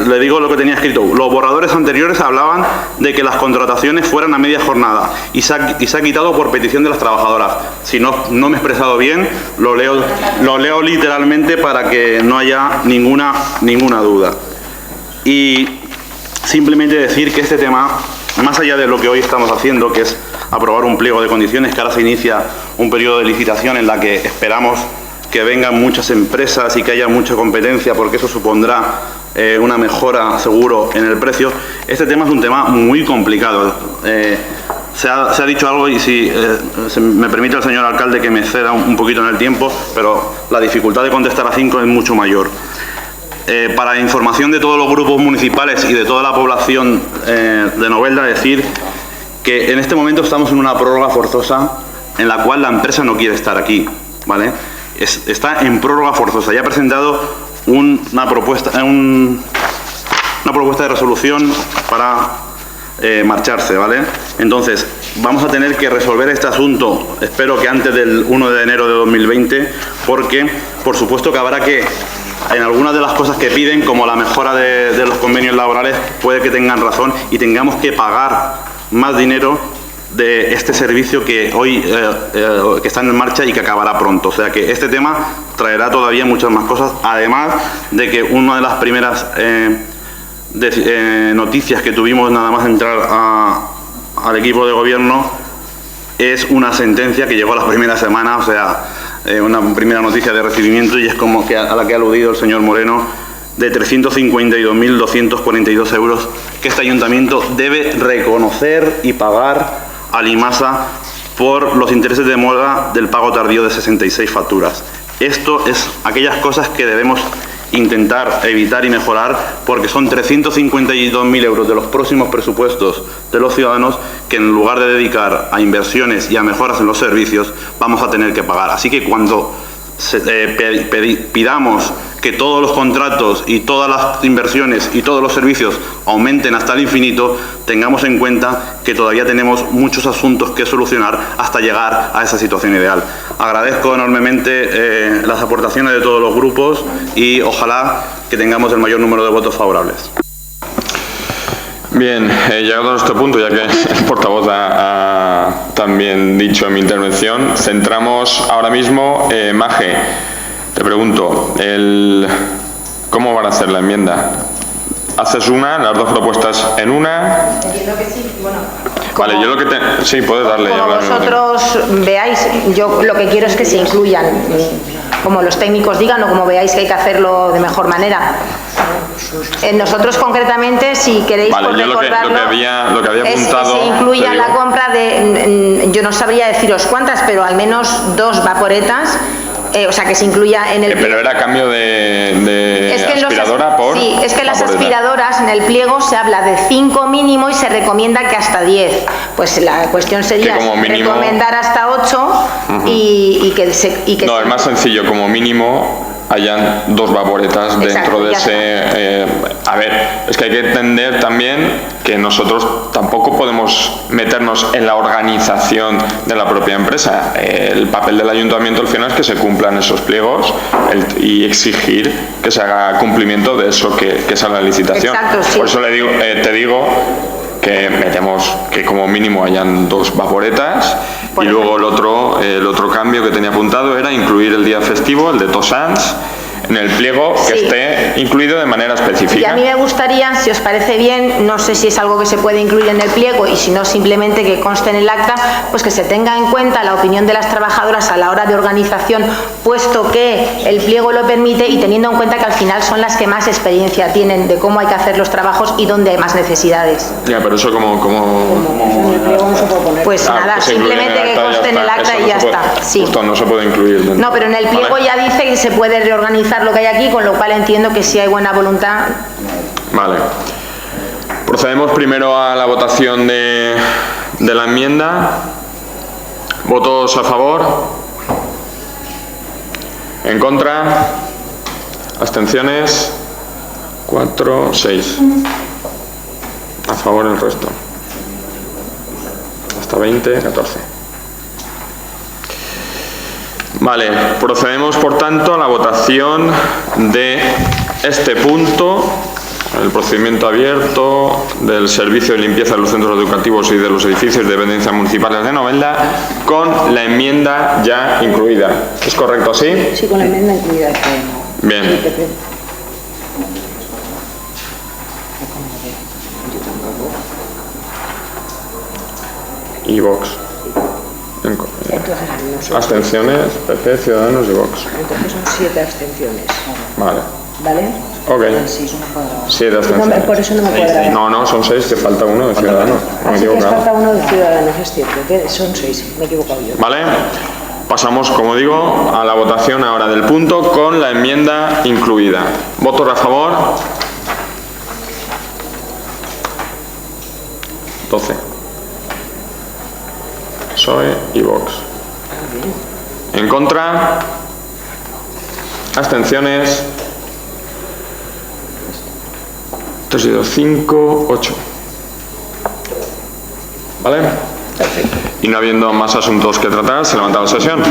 le digo lo que tenía escrito. Los borradores anteriores hablaban de que las contrataciones fueran a media jornada y se ha quitado por petición de las trabajadoras. Si no me he expresado bien, lo leo literalmente para que no haya ninguna duda. Y simplemente decir que este tema, más allá de lo que hoy estamos haciendo, que es aprobar un pliego de condiciones, que ahora se inicia un periodo de licitación en la que esperamos que vengan muchas empresas y que haya mucha competencia, porque eso supondrá una mejora seguro en el precio. Este tema es un tema muy complicado. Se ha dicho algo, y si me permite el señor alcalde que me ceda un poquito en el tiempo, pero la dificultad de contestar a 5 es mucho mayor. Para información de todos los grupos municipales y de toda la población de Novelda, decir que en este momento estamos en una prórroga forzosa en la cual la empresa no quiere estar aquí, ¿vale? Está en prórroga forzosa. Ya ha presentado una propuesta de resolución para marcharse, ¿vale? Entonces, vamos a tener que resolver este asunto, espero que antes del 1 de enero de 2020, porque, por supuesto, que habrá que, en algunas de las cosas que piden, como la mejora de los convenios laborales, puede que tengan razón y tengamos que pagar más dinero de este servicio que hoy que está en marcha y que acabará pronto. O sea que este tema traerá todavía muchas más cosas, además de que una de las primeras noticias que tuvimos nada más entrar al equipo de gobierno es una sentencia que llegó a la primera semana, o sea, una primera noticia de recibimiento, y es como que a la que ha aludido el señor Moreno, de 352.242 euros que este ayuntamiento debe reconocer y pagar al IMASA por los intereses de demora del pago tardío de 66 facturas. Esto es aquellas cosas que debemos intentar evitar y mejorar, porque son 352.000 euros de los próximos presupuestos de los ciudadanos que, en lugar de dedicar a inversiones y a mejoras en los servicios, vamos a tener que pagar. Así que cuando pidamos que todos los contratos y todas las inversiones y todos los servicios aumenten hasta el infinito, tengamos en cuenta que todavía tenemos muchos asuntos que solucionar hasta llegar a esa situación ideal. Agradezco enormemente las aportaciones de todos los grupos y ojalá que tengamos el mayor número de votos favorables. Bien, llegado a este punto, ya que el portavoz ha también dicho en mi intervención, centramos ahora mismo, Maje, te pregunto, ¿cómo van a hacer la enmienda? ¿Haces las dos propuestas en una? Entiendo que sí, bueno. Vale, yo lo que sí, puedes darle. Como vosotros veáis, yo lo que quiero es que se incluyan, como los técnicos digan o como veáis que hay que hacerlo de mejor manera. Nosotros concretamente, si queréis, vale, por yo recordarlo, lo que había apuntado, es que se incluya la compra de, yo no sabría deciros cuántas, pero al menos 2 vaporetas. O sea, que se incluya en el... Pero era cambio de aspiradora por... Sí, es que las vaporeta. Aspiradoras, en el pliego se habla de 5 mínimo y se recomienda que hasta 10. Pues la cuestión sería como mínimo, recomendar hasta 8 y que no, es más sencillo, como mínimo hayan 2 vaporetas dentro de ese... a ver, es que hay que entender también que nosotros tampoco podemos meternos en la organización de la propia empresa. El papel del ayuntamiento al final es que se cumplan esos pliegos y exigir que se haga cumplimiento de eso que sale a la licitación. Exacto, sí. Por eso te digo que metemos que como mínimo hayan 2 vaporetas. Y luego el otro cambio que tenía apuntado era incluir el día festivo, el de Tossans, en el pliego, que esté incluido de manera específica. Y a mí me gustaría, si os parece bien, no sé si es algo que se puede incluir en el pliego y si no, simplemente que conste en el acta, pues que se tenga en cuenta la opinión de las trabajadoras a la hora de organización, puesto que el pliego lo permite y teniendo en cuenta que al final son las que más experiencia tienen de cómo hay que hacer los trabajos y dónde hay más necesidades. Ya, pero eso pues nada, pues simplemente que conste en el acta y ya está. Sí. Justo, no se puede incluir dentro. No, pero en el pliego ya dice que se puede reorganizar lo que hay aquí, con lo cual entiendo que si hay buena voluntad. Vale. Procedemos primero a la votación de la enmienda. ¿Votos a favor? ¿En contra? ¿Abstenciones? 4, 6. A favor el resto. Hasta 20, 14. Vale, procedemos por tanto a la votación de este punto, el procedimiento abierto del servicio de limpieza de los centros educativos y de los edificios de dependencias municipales de Novelda, con la enmienda ya incluida. ¿Es correcto así? Sí, con la enmienda incluida. Bien. Y Vox. Abstenciones, PP, Ciudadanos y Vox. Entonces son 7 abstenciones. Vale. ¿Vale? Ok. 7 abstenciones. No, por eso no me cuadra. No, son 6, que falta uno de Ciudadanos. No me he Así que equivocado. falta uno de Ciudadanos, es cierto, que son 6, me he equivocado yo. Vale. Pasamos, como digo, a la votación ahora del punto con la enmienda incluida. ¿Votos a favor? 12. PSOE y Vox. ¿En contra? ¿Abstenciones? 3 y 2, 5, 8. ¿Vale? Perfecto. Y no habiendo más asuntos que tratar, se levanta la sesión.